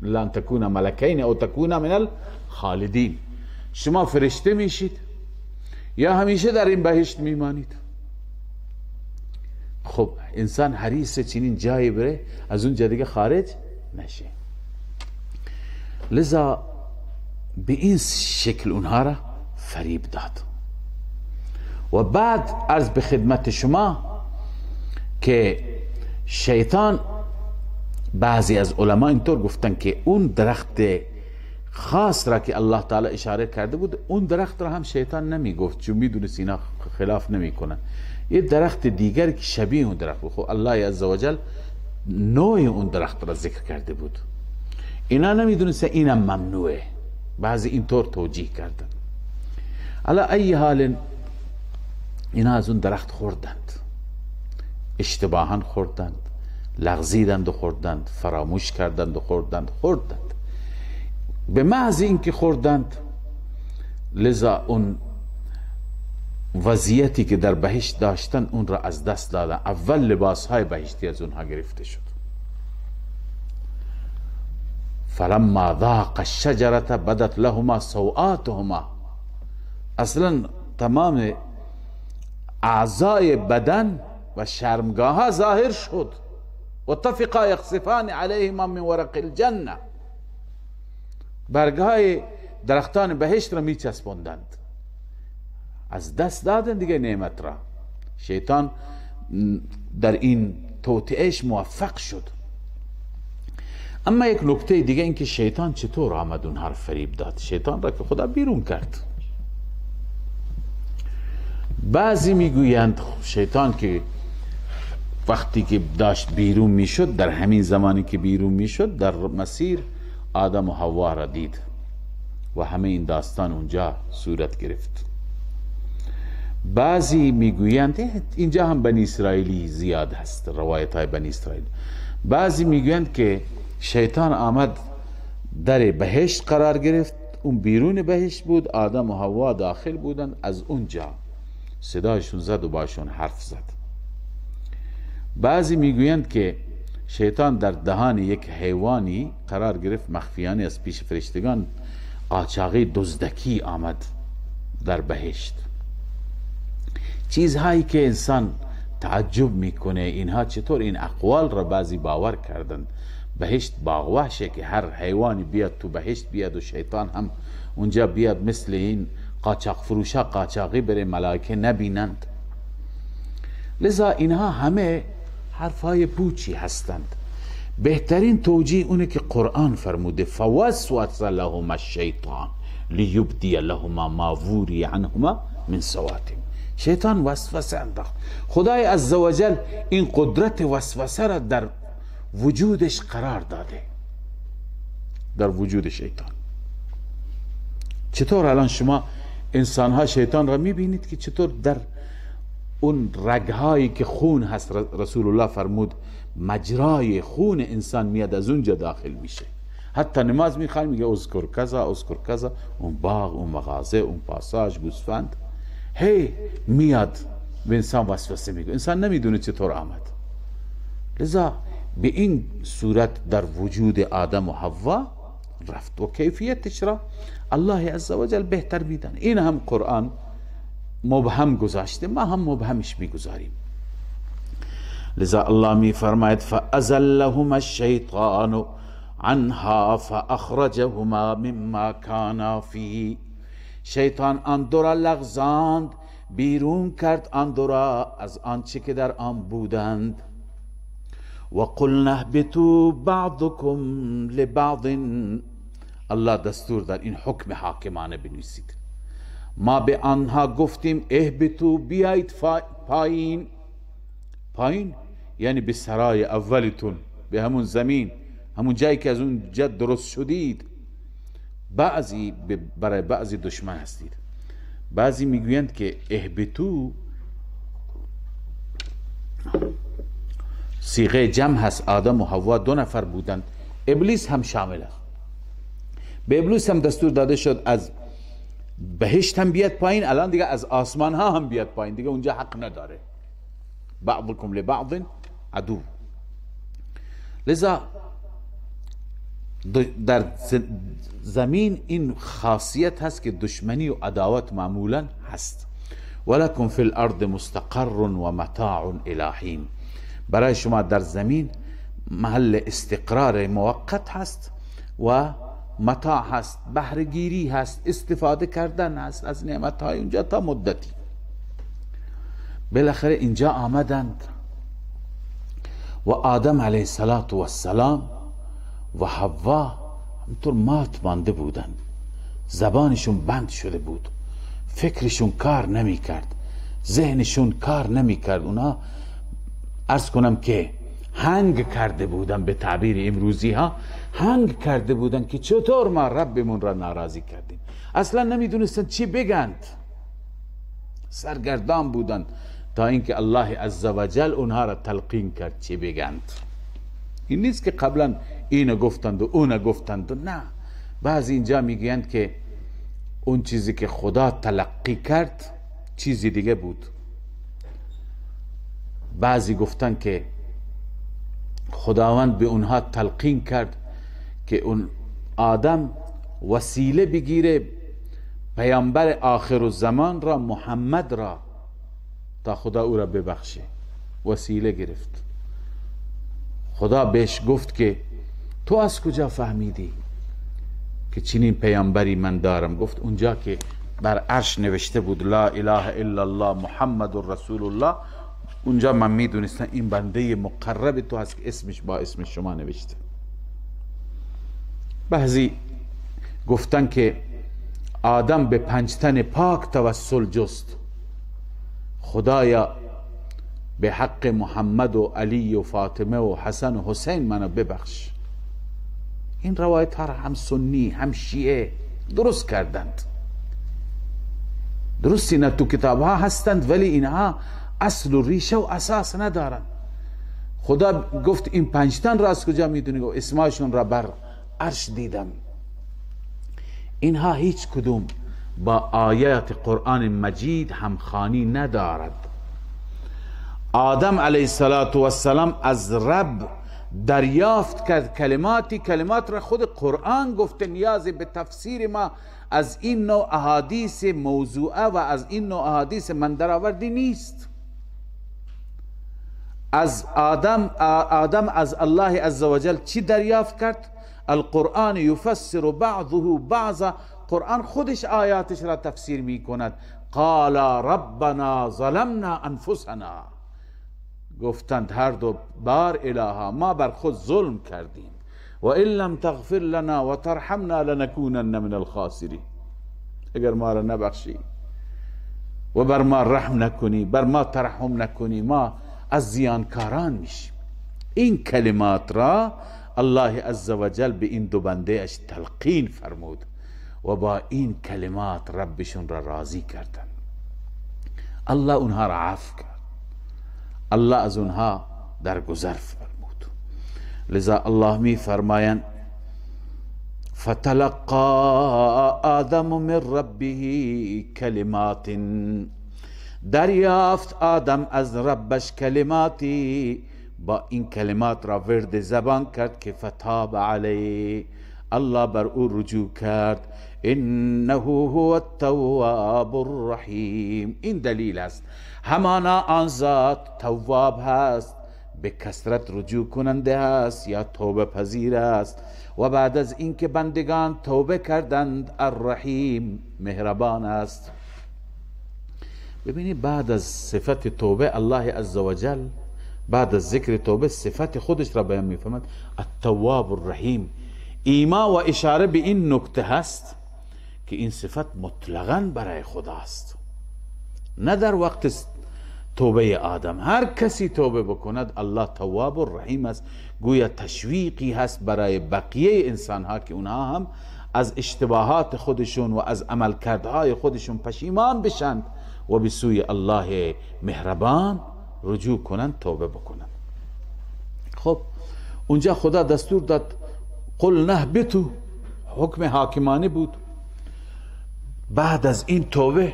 لن تکونا ملکین او تکونا من الخالدین، شما فرشته میشید یا همیشه در این بهشت میمانید. خب انسان حریص چنین جایی بره از اون جا دیگه خارج نشه. لذا به این شکل اونها را فریب داد. و بعد عرض به خدمت شما که شیطان، بعضی از علما اینطور گفتن که اون درخت خاص را که الله تعالی اشاره کرده بود، اون درخت را هم شیطان نمی گفت چون میدونست اینا خلاف نمی کنن. یه درخت دیگر که شبیه اون درخت بود. خب الله عزوجل نوع اون درخت را ذکر کرده بود. اینا نمیدونست اینم ممنوعه. بعضی اینطور توجیه کردن. علی ای حال اینا از اون درخت خوردند، اشتباها خوردند، لغزیدند و خوردند، فراموش کردند و خوردند. به محض اینکه خوردند، لذا اون وضعیتی که در بهشت داشتن اون را از دست دادن. اول لباس های بهشتی از اونها گرفته شد. فلما ذاق الشجرة بدت لهما سوآتهما، اصلا تمام اعضای بدن و شرمگاه ها ظاهر شد. و طفقا یخصفان علیهما من ورق الجنه، برگهای درختان بهشت را می چسباندند. از دست دادن دیگه نعمت را. شیطان در این توطئه‌اش موفق شد. اما یک نکته دیگه این که شیطان چطور آمد اونها را فریب داد. شیطان را که خدا بیرون کرد. بعضی میگویند شیطان که وقتی که داشت بیرون میشد، در همین زمانی که بیرون میشد در مسیر آدم و حوا را دید و همه این داستان اونجا صورت گرفت. بعضی میگویند اینجا هم بنی اسرائیلی زیاد هست، روایت های بنی اسرائیل. بعضی میگویند که شیطان آمد در بهشت قرار گرفت، اون بیرون بهشت بود، آدم و حوا داخل بودن، از اونجا صدایشون زد و باشون حرف زد. بعضی میگویند که شیطان در دهان یک حیوانی قرار گرفت، مخفیانه از پیش فرشتگان قاچاقی دزدکی آمد در بهشت. چیزهایی که انسان تعجب میکنه اینها چطور این اقوال را بعضی باور کردند. بهشت باغوشه که هر حیوانی بیاد تو بهشت بیاد و شیطان هم اونجا بیاد مثل این قاچاق فروشا قاچاقی بره ملائکه نبینند. لذا اینها همه حرفای پوچی هستند. بهترین توجیه اونه که قرآن فرموده فوسوس لهما الشیطان لیبدی لهما ما وری عنهما من سواتهم. شیطان وسوسه انداخت. خدای عزوجل این قدرت وسوسه را در وجودش قرار داده، در وجود شیطان. چطور الان شما انسان ها شیطان را میبینید که چطور در اون رگهایی که خون هست، رسول الله فرمود مجرای خون انسان میاد از اونجا داخل میشه. حتی نماز میخواد میگه اذکر کذا اذکر کذا، اون باغ، اون مغازه، اون پاساژ، گوسفند، هی میاد به انسان وسوسه میگه. انسان نمیدونه چطور آمد. لذا به این صورت در وجود آدم و حوا رفت و کیفیتش را الله عزوجل بهتر میدن. این هم قرآن مبهم گذاشته، ما هم مبهمش میگذاریم. لذا الله می فرماید فازلهما الشیطان عنها فاخرجهما مما كانا فيه. شیطان آن دو را لغزاند، بیرون کرد آن دو را از آنچه که در آن بودند. و قلنا اهبطوا بعضكم لبعض. الله دستور داد این حکم حاکمانه بنویسید. ما به آنها گفتیم اهبطوا، بیایید پایین. پایین یعنی به سرای اولتون، به همون زمین، همون جایی که از اون جد درست شدید. بعضی برای بعضی دشمن هستید. بعضی میگویند که اهبطوا صیغه جمع هست. آدم و حوا 2 نفر بودند، ابلیس هم شامله. به ابلیس هم دستور داده شد از بهشت هم بیاد پایین، الان دیگه از آسمان ها هم بیاد پایین، دیگه اونجا حق نداره. بعضکم لبعض عدو. لذا در زمین این خاصیت هست که دشمنی و عداوت معمولا هست. ولکم فی الارض مستقر و متاع الی حین. برای شما در زمین محل استقرار موقت هست و متاع هست، بهره‌گیری هست، استفاده کردن هست از نعمتهای اونجا تا مدتی. بالاخره اینجا آمدند و آدم علیه السلام و حوا همطور مات مانده بودند. زبانشون بند شده بود، فکرشون کار نمی کرد، ذهنشون کار نمی کرد. اونا عرض کنم که هنگ کرده بودن، به تعبیر امروزی ها هنگ کرده بودن که چطور ما ربمون را ناراضی کردیم. اصلا نمیدونستن چی بگند، سرگردان بودن تا اینکه الله عزوجل اونها را تلقین کرد چی بگند. این نیست که قبلا اینو گفتند و اونو گفتند و نه. بعضی اینجا میگویند که اون چیزی که خدا تلقی کرد چیزی دیگه بود. بعضی گفتن که خداوند به اونها تلقین کرد که اون آدم وسیله بگیره پیامبر آخر الزمان را، محمد را، تا خدا او را ببخشه. وسیله گرفت. خدا بهش گفت که تو از کجا فهمیدی که چنین پیامبری من دارم؟ گفت اونجا که بر عرش نوشته بود لا اله الا الله محمد رسول الله، اونجا من میدونستم این بنده مقرب تو هست که اسمش با اسم شما نوشته. بعضی گفتن که آدم به 5 تن پاک توسل جست، خدایا به حق محمد و علی و فاطمه و حسن و حسین منو ببخش. این روایت ها هم سنی هم شیعه درست کردند. درست اینا تو کتاب ها هستند ولی اینها اصل و ریشه و اساس ندارند. خدا گفت این 5 تن را از کجا میدونی؟ و اسماشون را بر عرش دیدم. اینها هیچ کدوم با آیات قرآن مجید همخوانی ندارد. آدم علیه السلام از رب دریافت کرد کلمات را خود قرآن گفته، نیازی به تفسیر ما از این نوع احادیث موضوعه و از این نوع احادیث من درآوردی نیست. از آدم از الله عزوجل چی دریافت کرد؟ القرآن یفسر بعضه بعضا، قرآن خودش آیاتش را تفسیر می کند. قال ربنا ظلمنا انفسنا، گفتند هر دو بار الها ما بر خود ظلم کردیم، و ان لم تغفر لنا و ترحمنا لنکونن من الخاسرین، اگر ما را نبخشی و بر ما رحم نکنی، بر ما ترحم نکنی، ما از زیانکاران میشیم. این کلمات را الله عزوجل به این دو بنده اش تلقین فرمود و با این کلمات ربشون را راضی کردن. الله اونها را عفو کرد، الله از اونها درگذر فرمود. لذا الله می فرمایند فتلقى آدم من ربه کلمات، دریافت آدم از ربش کلماتی، با این کلمات را ورد زبان کرد که فتاب علیه، الله بر او رجوع کرد. انه هو التواب الرحیم، این دلیل است همانا آن ذات تواب هست، به کثرت رجوع کننده است یا توبه پذیر است، و بعد از اینکه بندگان توبه کردند الرحیم، مهربان است. ببینید بعد از صفت توبه الله عزوجل بعد از ذکر توبه صفت خودش را بیان می‌فرماید التواب الرحیم. ایما و اشاره به این نکته هست که این صفت مطلقاً برای خداست، نه در وقت توبه آدم. هر کسی توبه بکند الله تواب الرحیم است. گویا تشویقی هست برای بقیه انسان ها که اونها هم از اشتباهات خودشون و از عملکردهای خودشون پشیمان بشند و به سوی الله مهربان رجوع کنند، توبه بکنند. خب اونجا خدا دستور داد قل نهبتو، حکم حاکمانه بود. بعد از این توبه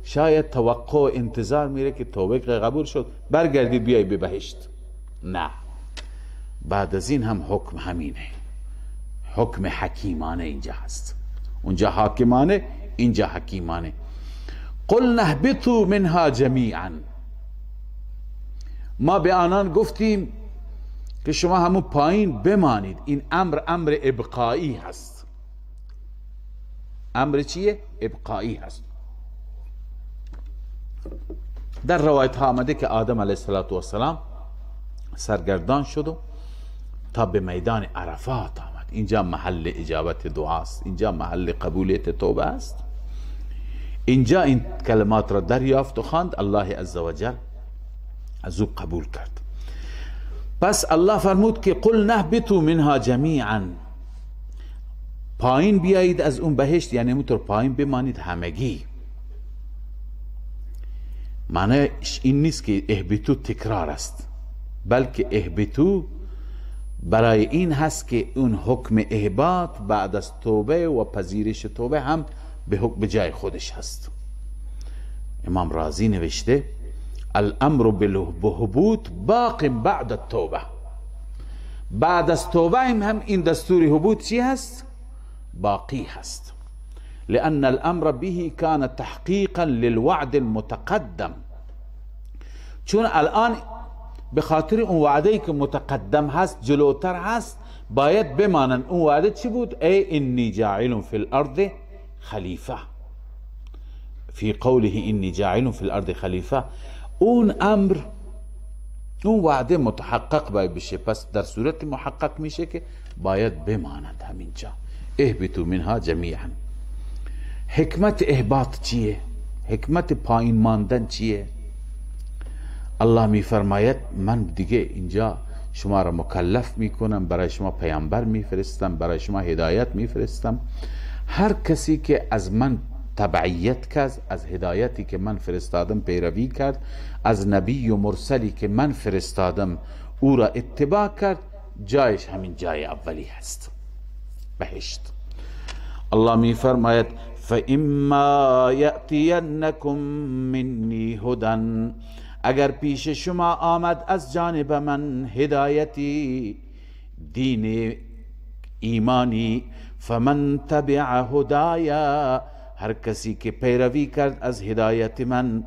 شاید توقع و انتظار میره که توبه قبول شد برگردی بیای به بهشت. نه، بعد از این هم حکم همینه، حکم حکیمانه اینجا هست. اونجا حاکمانه، اینجا حکیمانه. قل نهبتو منها جمیعا، ما به آنان گفتیم که شما همون پایین بمانید. این امر ابقایی هست. امر چیه؟ ابقایی هست. در روایت ها آمده که آدم علیه السلام سرگردان شد و تا به میدان عرفات آمد. اینجا محل اجابت دعاست، اینجا محل قبولیت توبه است. اینجا این کلمات را دریافت و خواند، الله عزوجل از او قبول کرد. پس الله فرمود که قل نهبتو منها جمیعا، پایین بیایید از اون بهشت، یعنی همونطور پایین بمانید همگی. معنیش این نیست که اهبتو تکرار است، بلکه اهبتو برای این هست که اون حکم اهبات بعد از توبه و پذیرش توبه هم به جای خودش هست. امام رازی نوشته الامر بالهبوط باق بعد التوبه، بعد از توبه هم این دستور هبوط چی هست؟ باقی هست. لأن الامر به كان تحقیقا للوعد المتقدم، چون الان به خاطر اون وعده‌ای که متقدم هست، جلوتر هست، باید بمانن. اون وعده چی بود؟ ای انی جاعل فی الارض خلیفه، فی قوله انی جاعل فی الارض خلیفه. اون امر، اون وعده متحقق باید بشه. پس در صورت محقق میشه که باید بمانند همینجا. اهبتو منها جمیعا. حکمت اهباط چیه؟ حکمت پایین ماندن چیه؟ الله می فرماید من دیگه اینجا شما را مکلف میکنم، برای شما پیامبر میفرستم، برای شما هدایت میفرستم. هر کسی که از من تبعیت کرد، از هدایتی که من فرستادم پیروی کرد، از نبی و مرسلی که من فرستادم او را اتباع کرد، جایش همین جای اولی هست، بهشت. الله می فرماید فاما یأتینکم منی هدی، اگر پیش شما آمد از جانب من هدایتی، دین ایمانی. فمن تبع هدایا، هر کسی که پیروی کرد از هدایت من،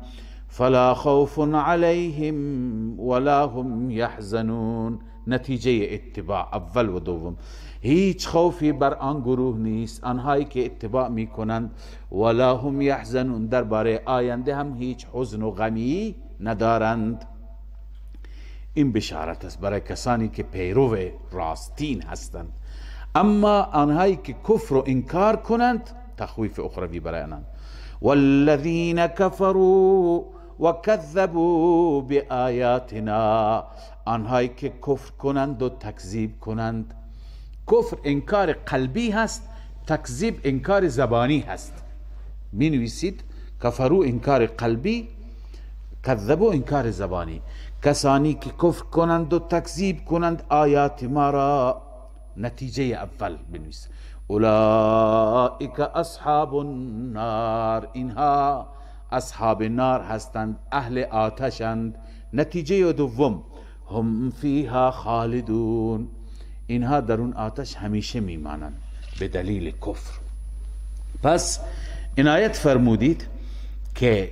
فلا خوف علیهم ولا هم یحزنون. نتیجه اتباع اول و دوم، هیچ خوفی بر آن گروه نیست، آنهایی که اتباع می کنند، ولا هم یحزنون، درباره آینده هم هیچ حزن و غمی ندارند. این بشارت است برای کسانی که پیرو راستین هستند. اما آنهایی که کفر و انکار کنند، تخویف اخروی برای آنان. والذین کفروا وکذبوا بآیاتنا، آنهایی که کفر کنند و تکذیب کنند. کفر انکار قلبی هست، تکذیب انکار زبانی هست. می نویسید کفروا انکار قلبی، کذبوا انکار زبانی. کسانی که کفر کنند و تکذیب کنند آیات ما را، نتیجه اول بنویس. اولئک اصحاب النار، اینها اصحاب نار هستند، اهل آتشند. نتیجه دوم، هم فیها خالدون، اینها در اون آتش همیشه میمانند به دلیل کفر. پس عنایت فرمودید که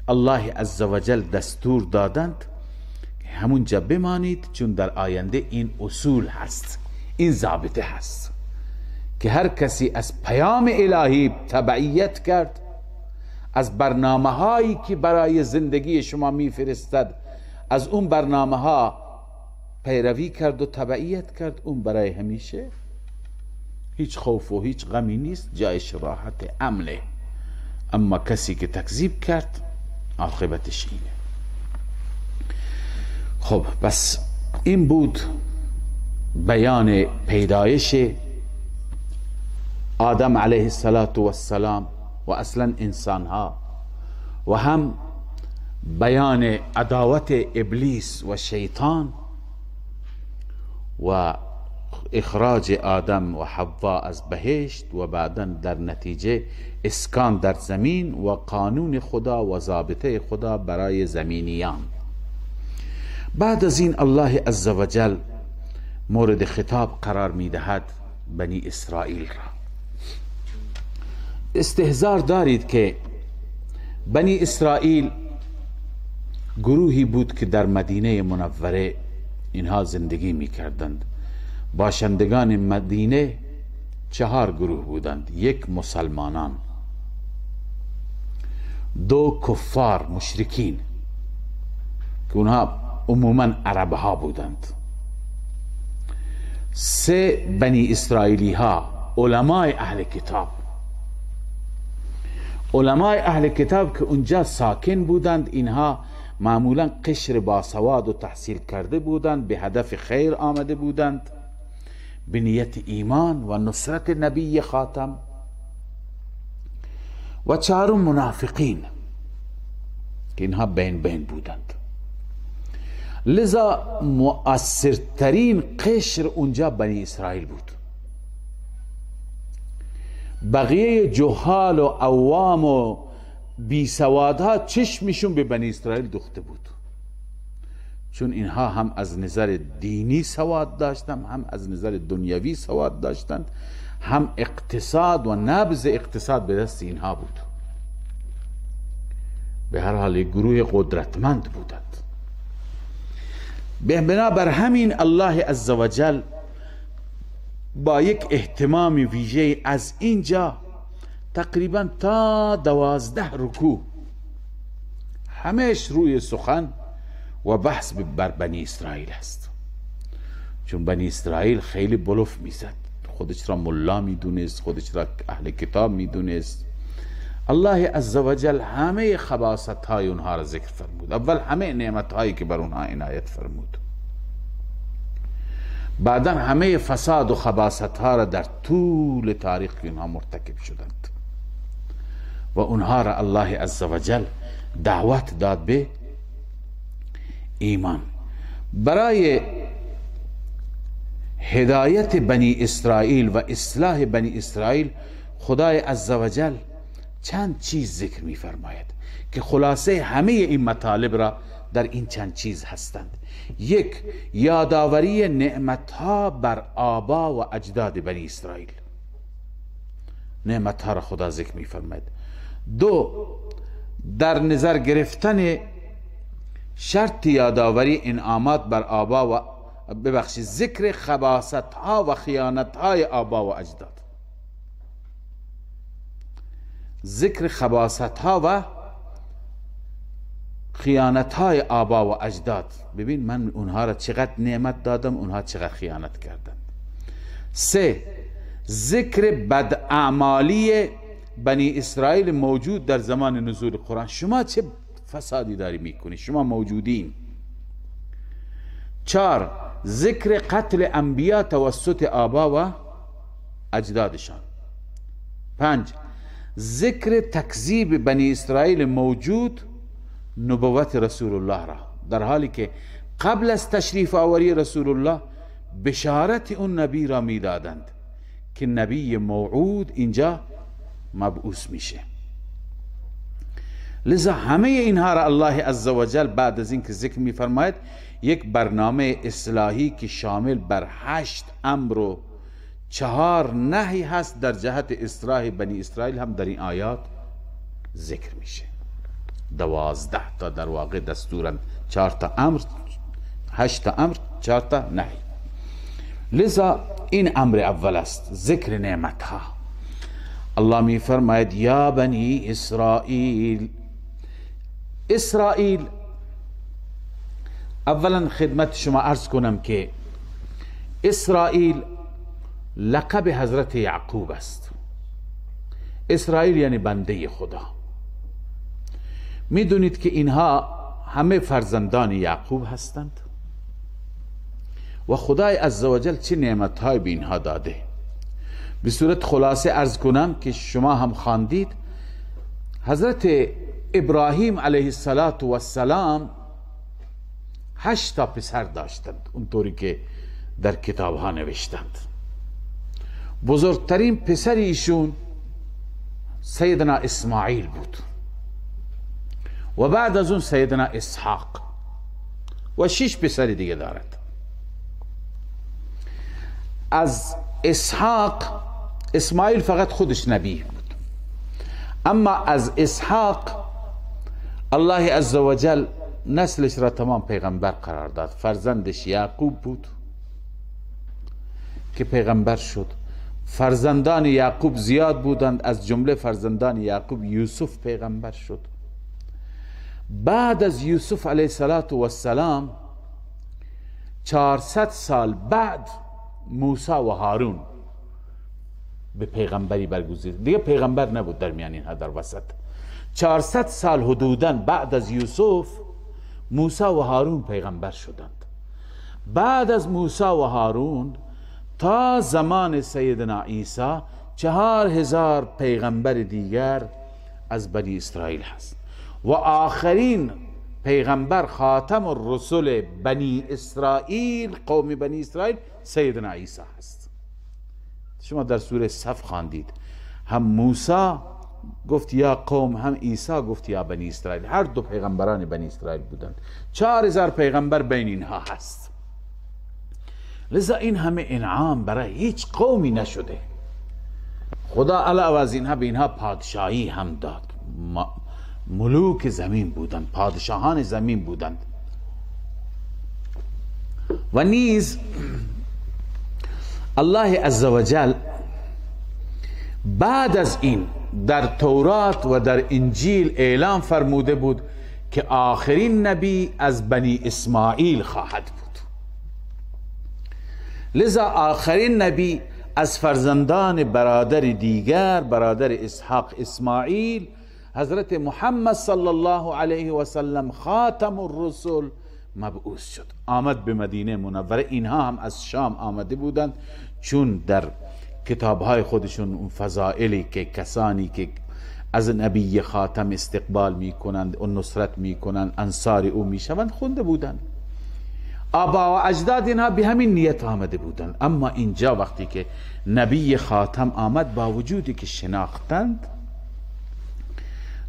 الله عزوجل دستور دادند همونجا بمانید، چون در آینده این اصول هست، این ضابطه هست که هر کسی از پیام الهی تبعیت کرد، از برنامه هایی که برای زندگی شما میفرستد، از اون برنامه ها پیروی کرد و تبعیت کرد، اون برای همیشه هیچ خوف و هیچ غمی نیست، جایش راحت امنه. اما کسی که تکذیب کرد عاقبتش اینه. خب بس این بود بیان پیدایش آدم علیه السلام و اصلا انسان ها، و هم بیان عداوت ابلیس و شیطان و اخراج آدم و حوا از بهشت و بعدا در نتیجه اسکان در زمین و قانون خدا و ضابطه خدا برای زمینیان. بعد از این الله عزوجل مورد خطاب قرار میدهد بنی اسرائیل را. استحضار دارید که بنی اسرائیل گروهی بود که در مدینه منوره اینها زندگی میکردند. باشندگان مدینه 4 گروه بودند: 1 مسلمانان، 2 کفار مشرکین که اونها عموما عرب ها بودند، 3 بنی اسرائیلی ها، علمای اهل کتاب. علمای اهل کتاب که اونجا ساکن بودند، اینها معمولا قشر باسواد و تحصیل کرده بودند، به هدف خیر آمده بودند، به نیت ایمان و نصرت نبی خاتم. و 4 منافقین که اینها بین بین بودند. لذا مؤثرترین قشر اونجا بنی اسرائیل بود. بقیه جهال و عوام و بی سوادها چشمشون به بنی اسرائیل دوخته بود، چون اینها هم از نظر دینی سواد داشتند، هم از نظر دنیوی سواد داشتند، هم اقتصاد و نبض اقتصاد به دست اینها بود. به هر حال گروه قدرتمند بودند. بنابر همین الله عزوجل با یک اهتمام ویژه از اینجا تقریبا تا 12 رکوع همش روی سخن و بحث بر بنی اسرائیل است، چون بنی اسرائیل خیلی بلوف میزد، خودش را ملا میدونست، خودش را اهل کتاب میدونست. الله عزوجل همه خباثت های اونها را ذکر فرمود. اول همه نعمت هایی که بر اونها عنایت فرمود، بعدا همه فساد و خباثت ها را در طول تاریخ اونها مرتکب شدند و اونها را الله عزوجل دعوت داد به ایمان. برای هدایت بنی اسرائیل و اصلاح بنی اسرائیل خدای عزوجل چند چیز ذکر می فرماید که خلاصه همه این مطالب را در این چند چیز هستند. یک، یادآوری نعمتها بر آبا و اجداد بنی اسرائیل، نعمتها را خدا ذکر می فرماید. دو، در نظر گرفتن شرط یادآوری انعامات بر آبا و ذکر خباثتها و خیانتهای آبا و اجداد، ذکر خباثتها و خیانتهای آبا و اجداد. ببین من اونها را چقدر نعمت دادم، اونها چقدر خیانت کردند. سه، ذکر بداعمالی بنی اسرائیل موجود در زمان نزول قرآن. شما چه فسادی داری میکنی، شما موجودین. چهار، ذکر قتل انبیا توسط آبا و اجدادشان. پنج، ذکر تکذیب بنی اسرائیل موجود نبوت رسول الله را، در حالی که قبل از تشریف آوری رسول الله بشارت اون نبی را میدادند که نبی موعود اینجا مبعوث میشه. لذا همه اینها را الله عزوجل بعد از اینکه ذکر میفرماید یک برنامه اصلاحی که شامل بر 8 امر و 4 نهی هست در جهت اصلاح بنی اسرائیل هم در این آیات ذکر میشه. 12 تا در واقع دستورن، 4 تا امر، 8 تا امر، 4 تا نهی. لذا این امر اول است، ذکر نعمتها. الله می فرماید یا بنی اسرائیل. اسرائیل، اولا خدمت شما عرض کنم که اسرائیل لقب حضرت یعقوب است. اسرائیل یعنی بنده خدا. میدونید که اینها همه فرزندان یعقوب هستند و خدای عزوجل چه نعمتهای به اینها داده. به صورت خلاصه عرض کنم که شما هم خواندید، حضرت ابراهیم علیه السلام 8 تا پسر داشتند، اونطوری که در کتاب ها نوشتند. بزرگترین پسر ایشون سیدنا اسماعیل بود و بعد از اون سیدنا اسحاق و 6 پسر دیگه دارد. از اسحاق، اسماعیل فقط خودش نبی بود، اما از اسحاق الله عزوجل نسلش را تمام پیغمبر قرار داد. فرزندش یعقوب بود که پیغمبر شد. فرزندان یعقوب زیاد بودند، از جمله فرزندان یعقوب یوسف پیغمبر شد. بعد از یوسف علیه السلام 400 سال بعد موسی و هارون به پیغمبری برگزید. دیگه پیغمبر نبود در میان اینها در وسط. 400 سال حدوداً بعد از یوسف موسی و هارون پیغمبر شدند. بعد از موسی و هارون تا زمان سیدنا عیسی 4000 پیغمبر دیگر از بنی اسرائیل هست و آخرین پیغمبر خاتم الرسل بنی اسرائیل، قوم بنی اسرائیل، سیدنا عیسی هست. شما در سوره صف خواندید، هم موسی گفت یا قوم، هم عیسی گفت یا بنی اسرائیل. هر دو پیغمبران بنی اسرائیل بودند. 4000 پیغمبر بین اینها هست. لذا این همه انعام برای هیچ قومی نشده. خدا علاوه از اینها به اینها پادشاهی هم داد. ملوک زمین بودند، پادشاهان زمین بودند. و نیز الله عزوجل بعد از این در تورات و در انجیل اعلام فرموده بود که آخرین نبی از بنی اسماعیل خواهد بود. لذا آخرین نبی از فرزندان برادر دیگر، برادر اسحاق اسماعیل، حضرت محمد صلی الله علیه و سلم خاتم الرسل مبعوث شد، آمد به مدینه منوره. اینها هم از شام آمده بودند، چون در کتابهای خودشون اون فضائلی که کسانی که از نبی خاتم استقبال میکنند و نصرت میکنند انصار او میشوند خونده بودند. آبا و اجداد اینها به همین نیت آمده بودند. اما اینجا وقتی که نبی خاتم آمد، با وجودی که شناختند،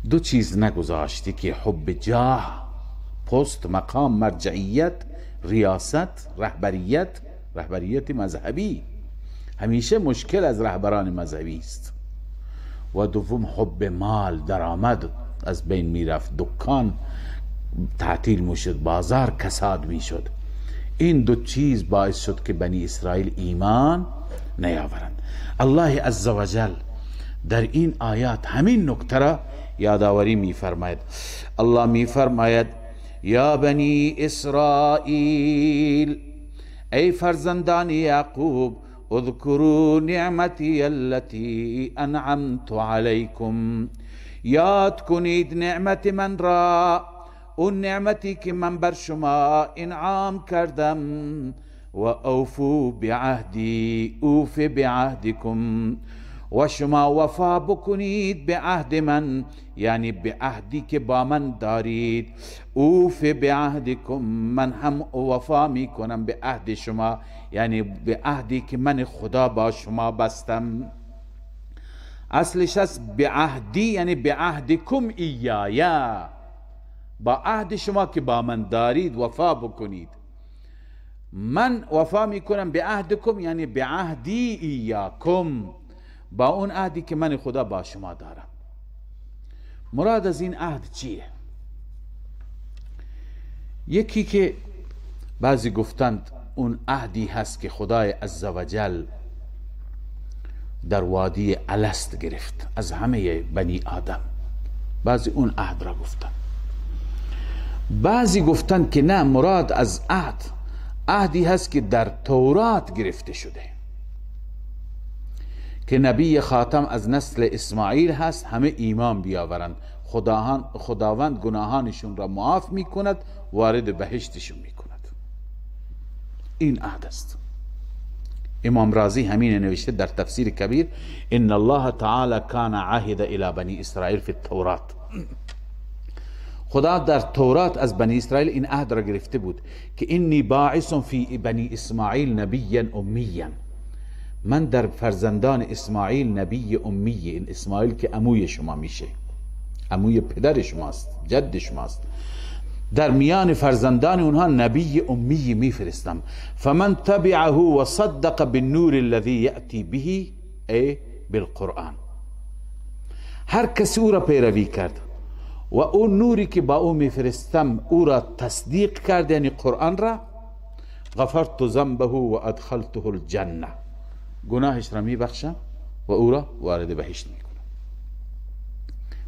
دو چیز نگذاشتی که حب جاه، پست، مقام، مرجعیت، ریاست، رهبریت مذهبی. همیشه مشکل از رهبران مذهبی است. و دوم حب مال، درآمد از بین میرفت، دکان تعطیل میشد، بازار کساد میشد. این دو چیز باعث شد که بنی اسرائیل ایمان نیاورند. الله عزوجل در این آیات همین نکته را یادآوری میفرماید. الله میفرماید یا بنی اسرائیل، ای فرزندان یعقوب، اذکروا نعمتی التي انعمت علیکم، یاد کنید نعمت من را، اون نعمتی که من بر شما انعام کردم. و اوفو بعهدی اوف بعهدکم، و شما وفا بکنید به عهد من، یعنی به عهدی که با من دارید. اوف بعهدکم، من هم وفا میکنم به عهد شما، یعنی به عهدی که من خدا با شما بستم. اصلش از به عهدی یعنی به عهدکم ایایا، با عهد شما که با من دارید وفا بکنید. من وفا میکنم به عهدکم یعنی به عهدی ایاکم، با اون عهدی که من خدا با شما دارم. مراد از این عهد چیه؟ یکی که بعضی گفتند اون عهدی هست که خدای عزوجل در وادی الست گرفت از همه بنی آدم. بعضی اون عهد را گفتند. بعضی گفتند که نه، مراد از عهدی هست که در تورات گرفته شده، که نبی خاتم از نسل اسماعیل هست، همه ایمان بیاورند، خداوند گناهانشون را معاف میکند، وارد بهشتشون میکند. این عهد است. امام رازی همین نوشته در تفسیر کبیر، ان الله تعالی کان عهد الی بنی اسرائیل فی التورات. خدا در تورات از بنی اسرائیل این عهد را گرفته بود که انی باعث فی بنی اسماعیل نبیا امیا، من در فرزندان اسماعیل نبی امی، این اسماعیل که عموی شما میشه، عموی پدر شماست، جد شماست، در میان فرزندان اونها نبی امی میفرستم. فمن تبعه و صدق بالنور الذي یأتی به، ای بالقرآن، هر کسی او را پیروی کرد و اون نوری که با او میفرستم او را تصدیق کرد، یعنی قرآن را، غفرت ذنبه و ادخلته الجنه، گناهش را میبخشم و او را وارد بهشت میکنم.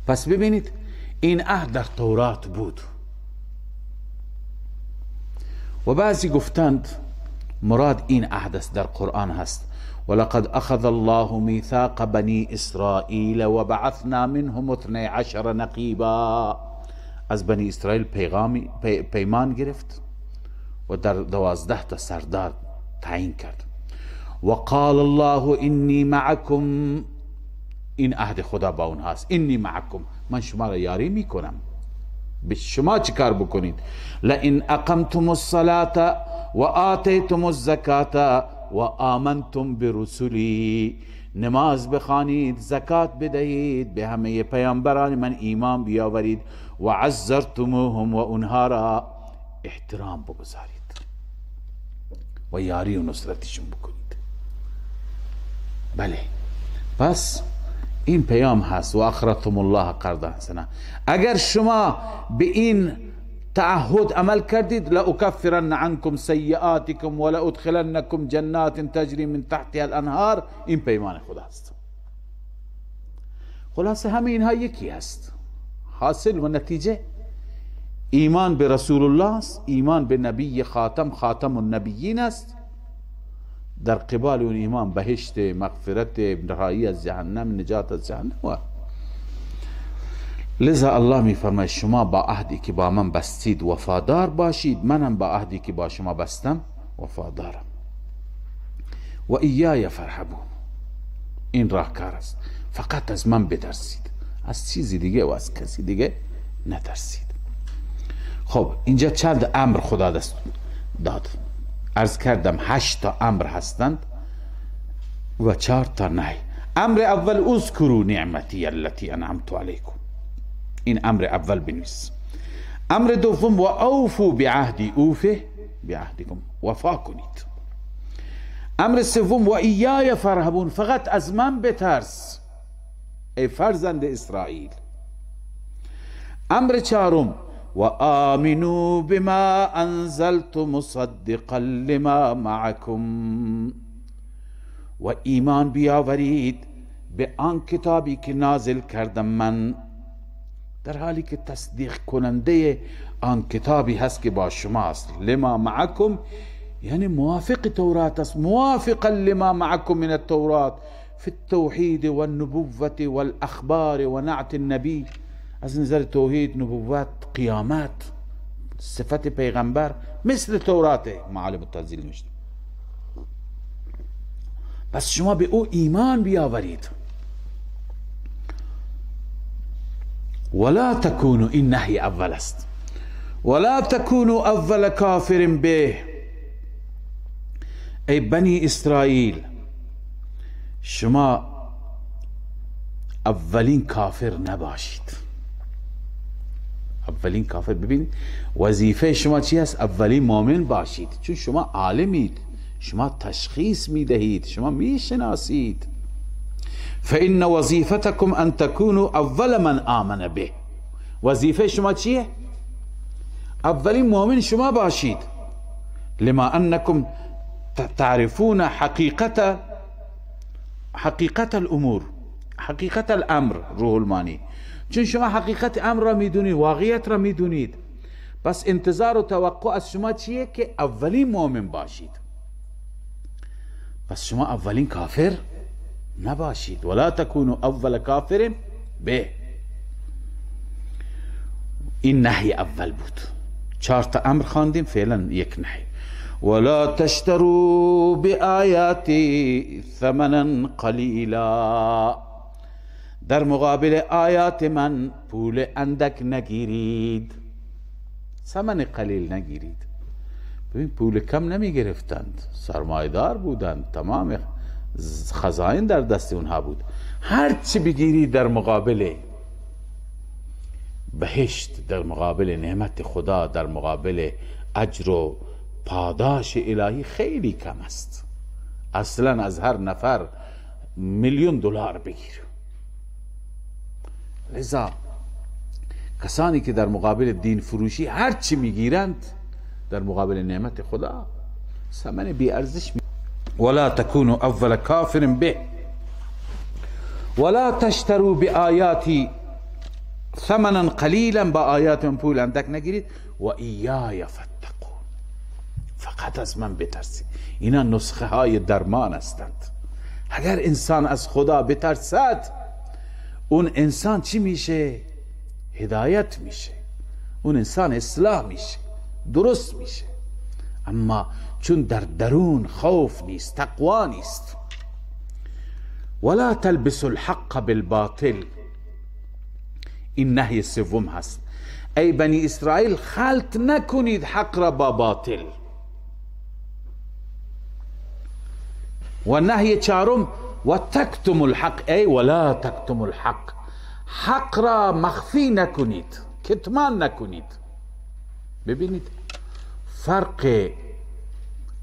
پس ببینید این عهد در تورات بود. و بعضی گفتند مراد این عهد است در قرآن هست. ولقد اخذ الله میثاق بنی اسرائیل و بعثنا منهم 12 نقیبا، از بنی اسرائیل پیمان گرفت و در 12 تا سردار تعیین کرد. و قال الله انی معکم، این عهد خدا با اون هست، انی معکم، من شما را یاری میکنم، به شما چی کار بکنید؟ لئن اقمتم الصلاة و آتیتم الزکاة و آمنتم برسلی، نماز بخوانید، زکات بدهید، به همه پیامبران من ایمان بیاورید، و عزرتموهم، و اونها را احترام بگذارید و یاری و نصرتشون بکنید. بله، پس این پیام هست. و اقرضتم الله قرضا حسنا، اگر شما به این تعهد عمل کردید، لأکفرن عنکم سیئاتکم و لأدخلنکم جنات تجری من تحتها الانهار، این پیمان خداست. خلاصه همه اینها یکی هست. حاصل و نتیجه ایمان به رسول الله است، ایمان به نبی خاتم النبیین است، در قبال اون ایمان بهشت، مغفرت، رهایی از جهنم، نجات از جهنم. لذا الله می فرماید شما با عهدی که با من بستید وفادار باشید، منم با عهدی که با شما بستم وفادارم. و ایای فرحبون، این راهکار است، فقط از من بترسید، از چیزی دیگه و از کسی دیگه نترسید. خب اینجا چند امر خدا داد؟ عرض کردم 8 تا امر هستند و 4 تا نهی. امر اول اذکروا نعمتی التي انعمت علیکم، این امر اول بنویس. امر دوم و اوفو بعهدی، اوفه بعهدکم، وفا کنید. امر سوم و ایای فرهبون، فقط از من بترس ای فرزند اسرائیل. امر چهارم و آمنوا بما انزلت مصدقا لما معکم، و ایمان بیاورید به آن کتابی که نازل کردم من، در حالی که تصدیق کننده آن کتابی هست که با شما است. لما معکم یعنی موافق تورات است، موافقا لما معکم من التورات في التوحید والنبوة والاخبار و نعت النبی، از نظر توحید، نبوت، قیامت، صفت پیغمبر مثل تورات معالم التنزیل نوشته. پس شما به او ایمان بیاورید. ولا تکونوا، این نهی اول است، ولا تکونوا اول کافر به، ای بنی اسرائیل شما اولین کافر نباشید. اولین کافر، ببینید وظیفه شما چی است؟ اولین مؤمن باشید، چون شما عالمید، شما تشخیص میدهید، شما میشناسید. فإن وظیفتکم ان تکونوا اول من آمن به، وظیفه شما چیه؟ اولین مؤمن شما باشید. لما انکم تعرفون حقیقت الامور، حقیقت الامر، روح المانی، چون شما حقیقت امر را میدونید، واقعیت را میدونید، پس انتظار و توقع از شما چیه؟ که اولین مؤمن باشید. پس شما اولین کافر نباشید. ولا تکونوا اول کافر به، این نهی اول بود. 4 تا امر خواندیم، فعلا یک نهی. ولا تشتروا بآیاتی ثمنا قلیلا، در مقابل آیات من پول اندک نگیرید، ثمن قلیل نگیرید. ببین پول کم نمی گرفتند، سرمایدار بودند، تمام خزائن در دست اونها بود. هر چی بگیری در مقابل بهشت، در مقابل نعمت خدا، در مقابل اجر و پاداش الهی خیلی کم است. اصلا از هر نفر $1,000,000 بگیر. لذا کسانی که در مقابل دین فروشی هر چی میگیرند در مقابل نعمت خدا ثمن بی ارزش ولا تکونوا اول کافر به ولا تشتروا بآیاتی ثمنا قلیلا، با آیات من پول اندک نگیرید. و ایای فاتقون، فقط از من بترسید. اینا نسخه های درمان هستند. اگر انسان از خدا بترسد، اون انسان چی میشه؟ هدایت میشه، اون انسان اصلاح میشه، درست میشه. اما چون در درون خوف نیست، تقوا نیست. ولا تلبسوا الحق بالباطل، این نهی سوم هست. ای بنی اسرائیل خلط نکنید حق را با باطل. و نهی چهارم و تکتم الحق، ای ولا تکتم الحق، حق را مخفی نکنید، کتمان نکنید. ببینید فرق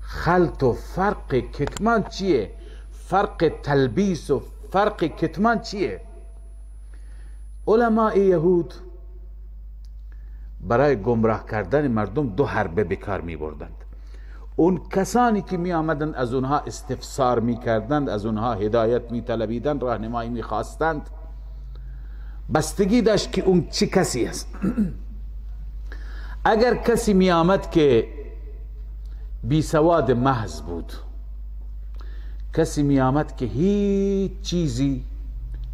خلط و فرق کتمان چیه؟ فرق تلبیس و فرق کتمان چیه؟ علماء یهود برای گمراه کردن مردم 2 حربه به کار می بردند. اون کسانی که می آمدند از اونها استفسار می کردند، از اونها هدایت می طلبیدند، راهنمایی می خواستند، بستگی داشت که اون چه کسی است. اگر کسی می آمد که بی سواد محض بود، کسی می آمد که هیچ چیزی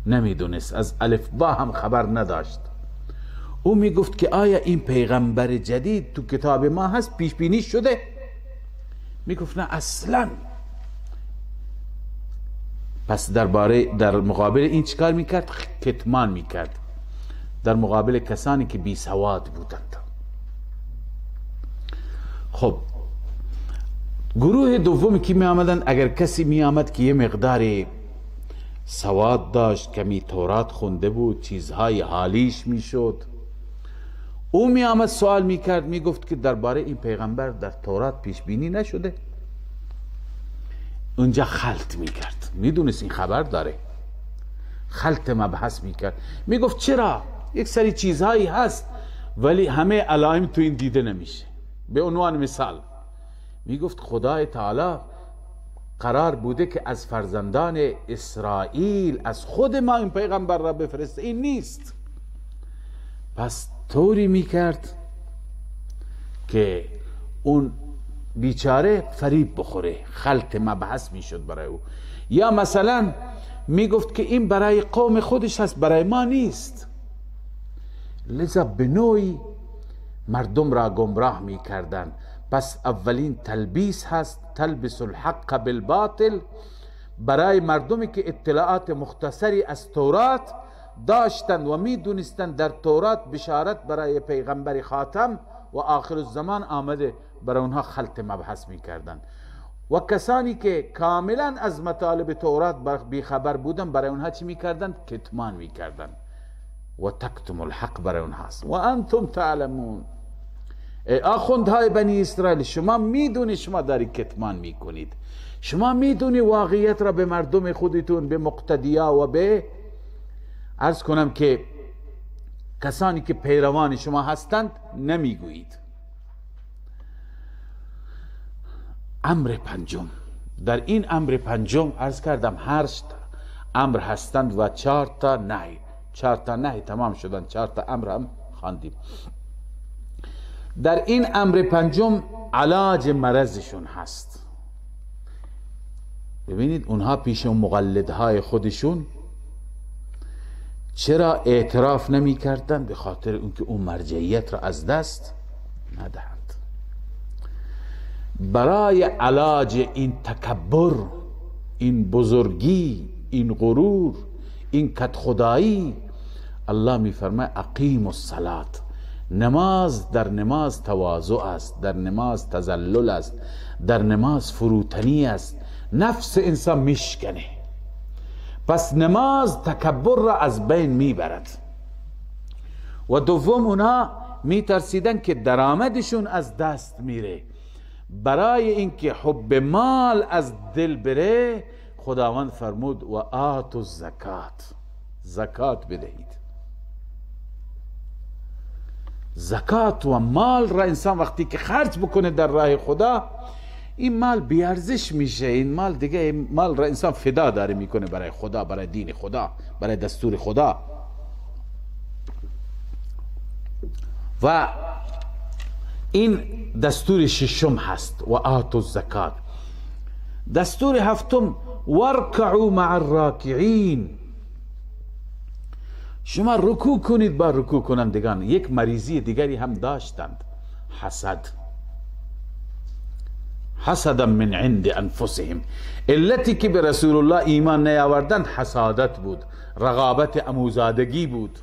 نمی دونست، از الف با هم خبر نداشت، او می گفت که آیا این پیغمبر جدید تو کتاب ما هست، پیش بینی شده؟ می گفت نه اصلا. پس در مقابل این چیکار می کرد؟ کتمان می کرد در مقابل کسانی که بی سواد بودند. خب گروه دومی که می آمدند، اگر کسی می آمد که یه مقدار سواد داشت، کمی تورات خونده بود، چیزهای حالیش می شد، او می آمد سوال می کرد، می گفت که درباره این پیغمبر در تورات پیش بینی نشده؟ اونجا خلط می کرد، می دونست این خبر داره، خلط مبحث می کرد. می گفت چرا؟ یک سری چیزهایی هست ولی همه علائم تو این دیده نمیشه. به عنوان مثال می گفت خدای تعالی قرار بوده که از فرزندان اسرائیل از خود ما این پیغمبر را بفرسته، این نیست. پس طوری می کرد که اون بیچاره فریب بخوره، خلط مبحث می شد برای او. یا مثلا می گفت که این برای قوم خودش هست، برای ما نیست. لذا به نوعی مردم را گمراه می کردن. پس اولین تلبیس هست، تلبس الحق بالباطل، برای مردمی که اطلاعات مختصری از تورات داشتند و می دونستند در تورات بشارت برای پیغمبر خاتم و آخر الزمان آمده، برای اونها خلط مبحث می کردن. و کسانی که کاملا از مطالب تورات بیخبر بودن، برای اونها چی می کردن؟ کتمان می کردن. و تکتم الحق برای اونهاست و انتم تعلمون. ای آخوندهای بنی اسرائیل، شما میدونی شما داری کتمان میکنید، شما میدونی واقعیت را به مردم خودتون، به مقتدیا و به عرض کنم که کسانی که پیروان شما هستند نمیگویید. امر پنجم، در این امر پنجم عرض کردم 8 امر هستند و 4 تا نهی. 4 تا نهی تمام شدن، 4 تا امر هم خواندیم. در این امر پنجم علاج مرضشون هست. ببینید اونها پیش اون مقلدهای خودشون چرا اعتراف نمی کردن؟ به خاطر اونکه اون مرجعیت را از دست ندهند. برای علاج این تکبر، این بزرگی، این غرور، این کدخدایی، الله می فرماید اقیم الصلاة. نماز، در نماز تواضع است، در نماز تذلل است، در نماز فروتنی است، نفس انسان میشکنه. پس نماز تکبر را از بین میبرد. و دوم اونها میترسیدن که درآمدشون از دست میره. برای اینکه حب مال از دل بره، خداوند فرمود و آتوا الزکات، زکات بدهید. زکات و مال را انسان وقتی که خرج بکنه در راه خدا، این مال بیارزش میشه. این مال دیگه، مال را انسان فدا داره میکنه برای خدا، برای دین خدا، برای دستور خدا. و این دستور ششم هست، و آتوا الزکات. دستور هفتم وارکعوا مع الراکعین. شما رکوع کنید با رکوع کنندگان. یک مریضی دیگری هم داشتند، حسد. حسدا من عند انفسهم. علتی که به رسول الله ایمان نیاوردند حسادت بود، رغابت عموزادگی بود.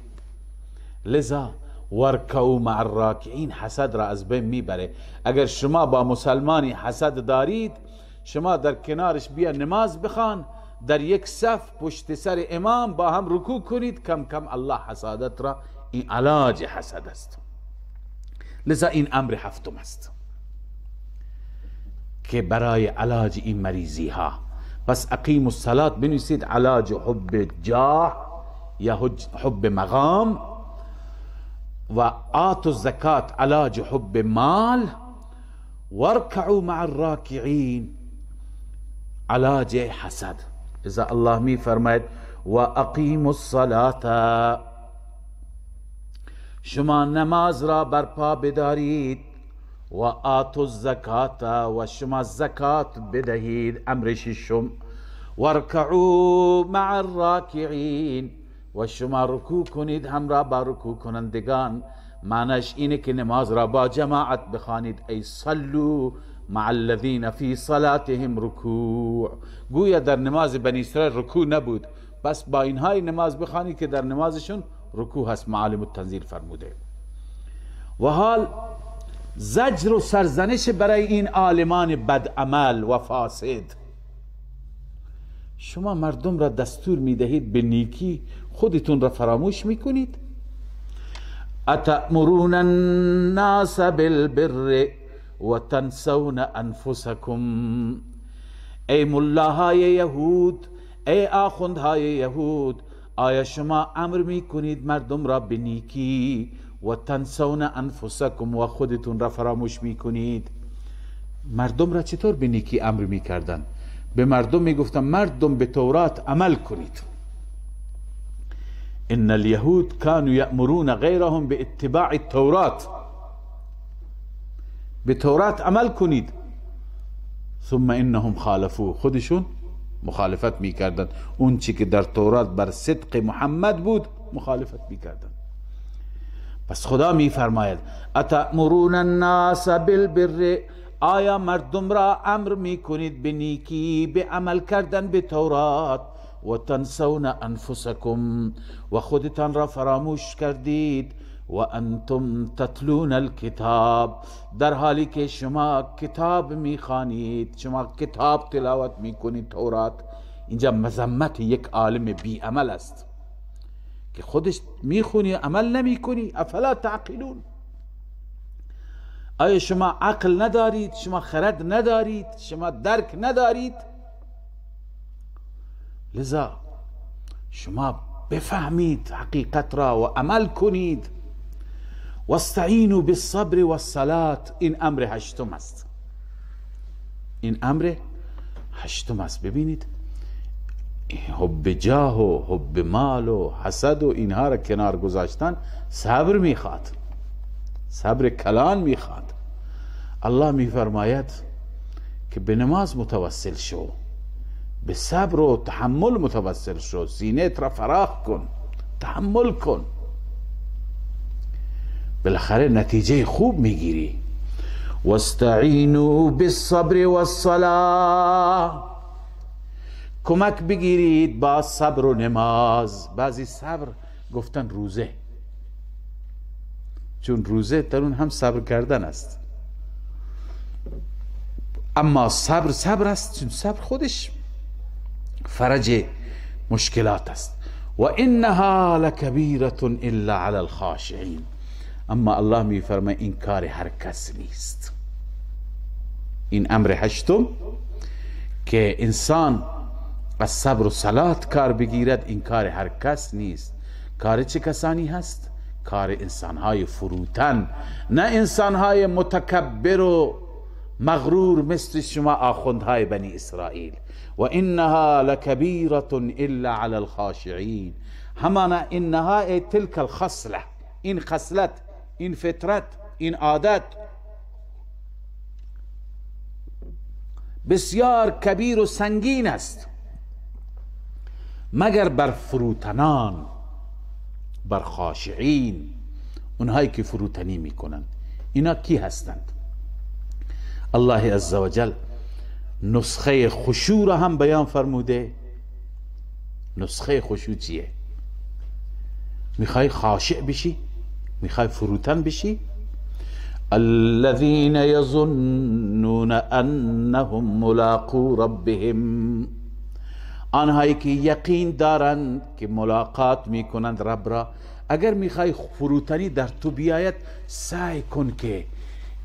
لذا ورکعوا مع الراکعین حسد را از بین میبره. اگر شما با مسلمانی حسد دارید، شما در کنارش بیا نماز بخوان، در یک صف پشت سر امام با هم رکوع کنید، کم کم الله حسادت را، این علاج حسد است. لذا این امر هفتم است که برای علاج این مریضی ها. پس اقیم الصلاة بنویسید، علاج حب جاه یا حب مقام، و آتوا الزکات علاج حب مال، وارکعوا مع الراکعین علاج حسد. اذا الله می فرماید و اقیموا الصلاة، شما نماز را برپا بدارید، و آتوا الزکات، و شما زکات بدهید. امر ششم وارکعوا مع الراکعین، و شما رکوع کنید همراه با رکوع کنندگان. معنیش اینه که نماز را با جماعت بخوانید. ای صلوا مع الذین فی صلاتهم رکوع. گویا در نماز بنی اسرائیل رکوع نبود، پس با اینهای نماز بخوانید که در نمازشون رکوع هست. معالم التنزیل فرموده. و حال زجر و سرزنش برای این عالمان بدعمل و فاسد. شما مردم را دستور میدهید به نیکی، خودتون را فراموش میکنید. اتأمرون الناس بالبر و تنسون انفسکم. ای ملاهای یهود، ای آخوندهای یهود، آیا شما امر میکنید مردم را به نیکی و تنسون انفسکم و خودتون را فراموش میکنید؟ مردم را چطور به نیکی امر میکردن؟ به مردم میگفتن مردم به تورات عمل کنید. ان اليهود كانوا يأمرون غيرهم باتباع التورات، به تورات عمل کنید. ثم انهم خالفوا، خودشون مخالفت میکردن، اون چی که در تورات بر صدق محمد بود مخالفت میکردن. پس خدا میفرماید اتأمرون الناس بالبر، آیا مردم را امر میکنید به نیکی، به عمل کردن به تورات، و تنسون انفسکم، و خودتان را فراموش کردید، و انتم تتلون الکتاب، در حالی که شما کتاب میخوانید، شما کتاب تلاوت میکنید، تورات. اینجا مذمت یک عالم بی عمل است که خودش میخونی عمل نمیکنی. افلا تعقلون، آیا شما عقل ندارید؟ شما خرد ندارید؟ شما درک ندارید؟ لذا شما بفهمید حقیقت را و عمل کنید. واستعینوا بالصبر والصلاة، این امر هشتم است. این امر هشتم است. ببینید حب جاه و حب مال و حسد و اینها را کنار گذاشتن صبر میخواد، صبر کلان میخواد. الله میفرماید که به نماز متوسل شو، به صبر و تحمل متوسل شو، سینه‌ت را فراخ کن، تحمل کن، بالاخره نتیجه خوب میگیری. واستعینوا بالصبر والصلاة، کمک بگیرید با صبر و نماز. بعضی صبر گفتن روزه، چون روزه در اون هم صبر کردن است. اما صبر است، چون صبر خودش فرج مشکلات است. و انها لکبیرة الا علی الخاشعین، اما الله می فرماید این کار هر کس نیست. این امر هشتم که انسان از صبر و صلات کار بگیرد، این کار هر کس نیست. کار چه کسانی هست؟ کار انسانهای فروتن، نه انسانهای متکبر و مغرور مثل شما آخوندهای بنی اسرائیل. و انها لکبیرة الا علی الخاشعین، همانا انها ای تلک الخصله، این خصلت، این فطرت، این عادت بسیار کبیر و سنگین است، مگر بر فروتنان، بر خاشعین، اونهایی که فروتنی میکنند. اینا کی هستند؟ الله عزوجل نسخه خشوع را هم بیان فرموده. نسخه خشوع چیه؟ میخوای خاشع بشی؟ میخوای فروتن بشی؟ الذين يظنون انهم ملاقو ربهم، آنهایی که یقین دارند که ملاقات میکنند رب را. اگر میخوای فروتنی در تو بیاید، سعی کن که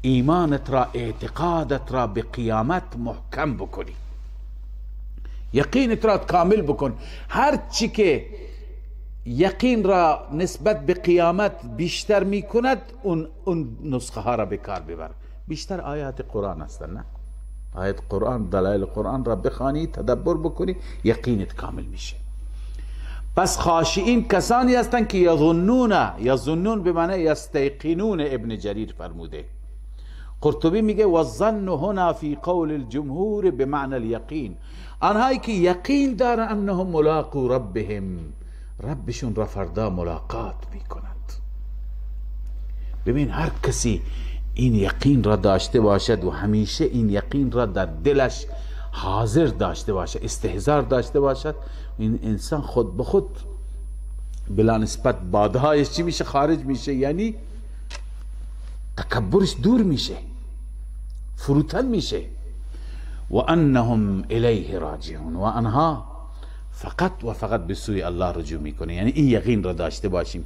ایمانت را، اعتقادت را به قیامت محکم بکنی، یقینت را کامل بکن. هر چی که یقین را نسبت به قیامت بیشتر میکند، اون نسخه ها را به کار ببر. بیشتر آیات قرآن هستند، نه؟ آیات قرآن، دلایل قرآن را بخوانی، تدبر بکنی، یقینت کامل میشه. پس خاشعین کسانی هستند که یظنون به معنی یستیقنون، ابن جریر فرموده. قرطبی میگه والظن هنا فی قول الجمهور بمعنى الیقین، آنهایی که یقین دارن انهم ملاقو ربهم، ربشون را فردا ملاقات میکنند. ببین هر کسی این یقین را داشته باشد و همیشه این یقین را در دلش حاضر داشته باشد، استحضار داشته باشد، این انسان خود به خود بلا نسبت بادهایش چی میشه؟ خارج میشه، یعنی تکبرش دور میشه، فروتن میشه. و انهم الیه راجعون، و آنها فقط و فقط به سوی الله رجوع میکنه. یعنی این یقین را داشته باشیم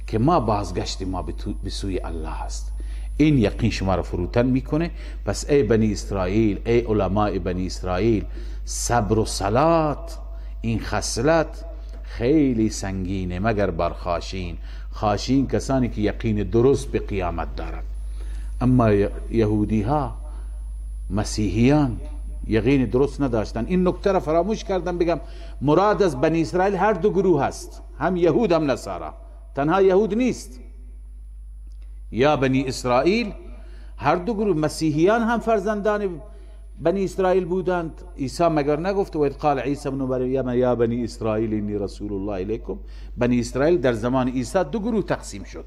که ما بازگشت ما به سوی الله هست. این یقین شما را فروتن میکنه. پس ای بنی اسرائیل، ای علماء بنی اسرائیل، صبر و صلات این خصلت خیلی سنگینه مگر بر خاشین. خاشین کسانی که یقین درست به قیامت دارند. اما یهودی ها، مسیحیان یقین درست نداشتن. این نکته را فراموش کردم بگم، مراد از بنی اسرائیل هر دو گروه هست، هم یهود هم نصارا، تنها یهود نیست. یا بنی اسرائیل هر دو گروه، مسیحیان هم فرزندان بنی اسرائیل بودند. عیسی مگر نگفت و اذ قال عیسی ابن مریم یا بنی اسرائیل انی رسول الله الیکم؟ بنی اسرائیل در زمان عیسی دو گروه تقسیم شد،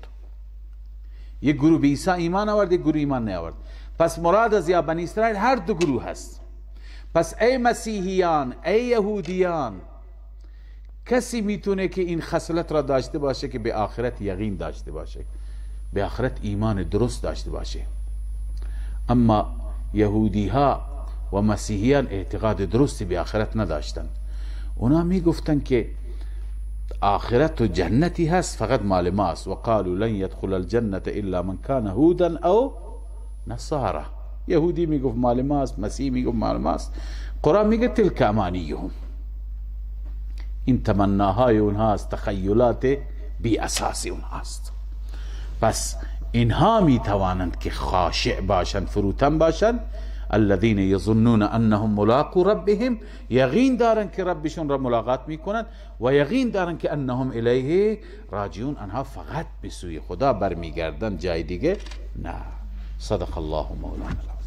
یک گروه به عیسی ایمان آورد، یک گروه ایمان نیاورد. پس مراد از یا بنی اسرائیل هر دو گروه هست. پس ای مسیحیان، ای یهودیان، کسی میتونه که این خصلت را داشته باشه که به آخرت یقین داشته باشه، به آخرت ایمان درست داشته باشه. اما یهودی ها و مسیحیان اعتقاد درستی به آخرت نداشتند. اونا میگفتن که آخرت و جنتی هست فقط مال ماست. و قالوا لن يدخل الجنة الا من كان هودا او نصارى. یهودی میگفت مال ماست، مسیحی میگفت مال ماست. قرآن میگه تلک امانیهم، این تمناهای اونهاست، تخیلات بی اساس اونهاست. پس اینها میتوانند که خاشع باشند، فروتن باشند. الذين يظنون انهم ملاقو ربهم، یقین دارن که ربشون را ملاقات میکنن و یقین دارن که انهم الیه راجعون، انها فقط به سوی خدا برمیگردن، جای دیگه نه. صدق الله مولانا.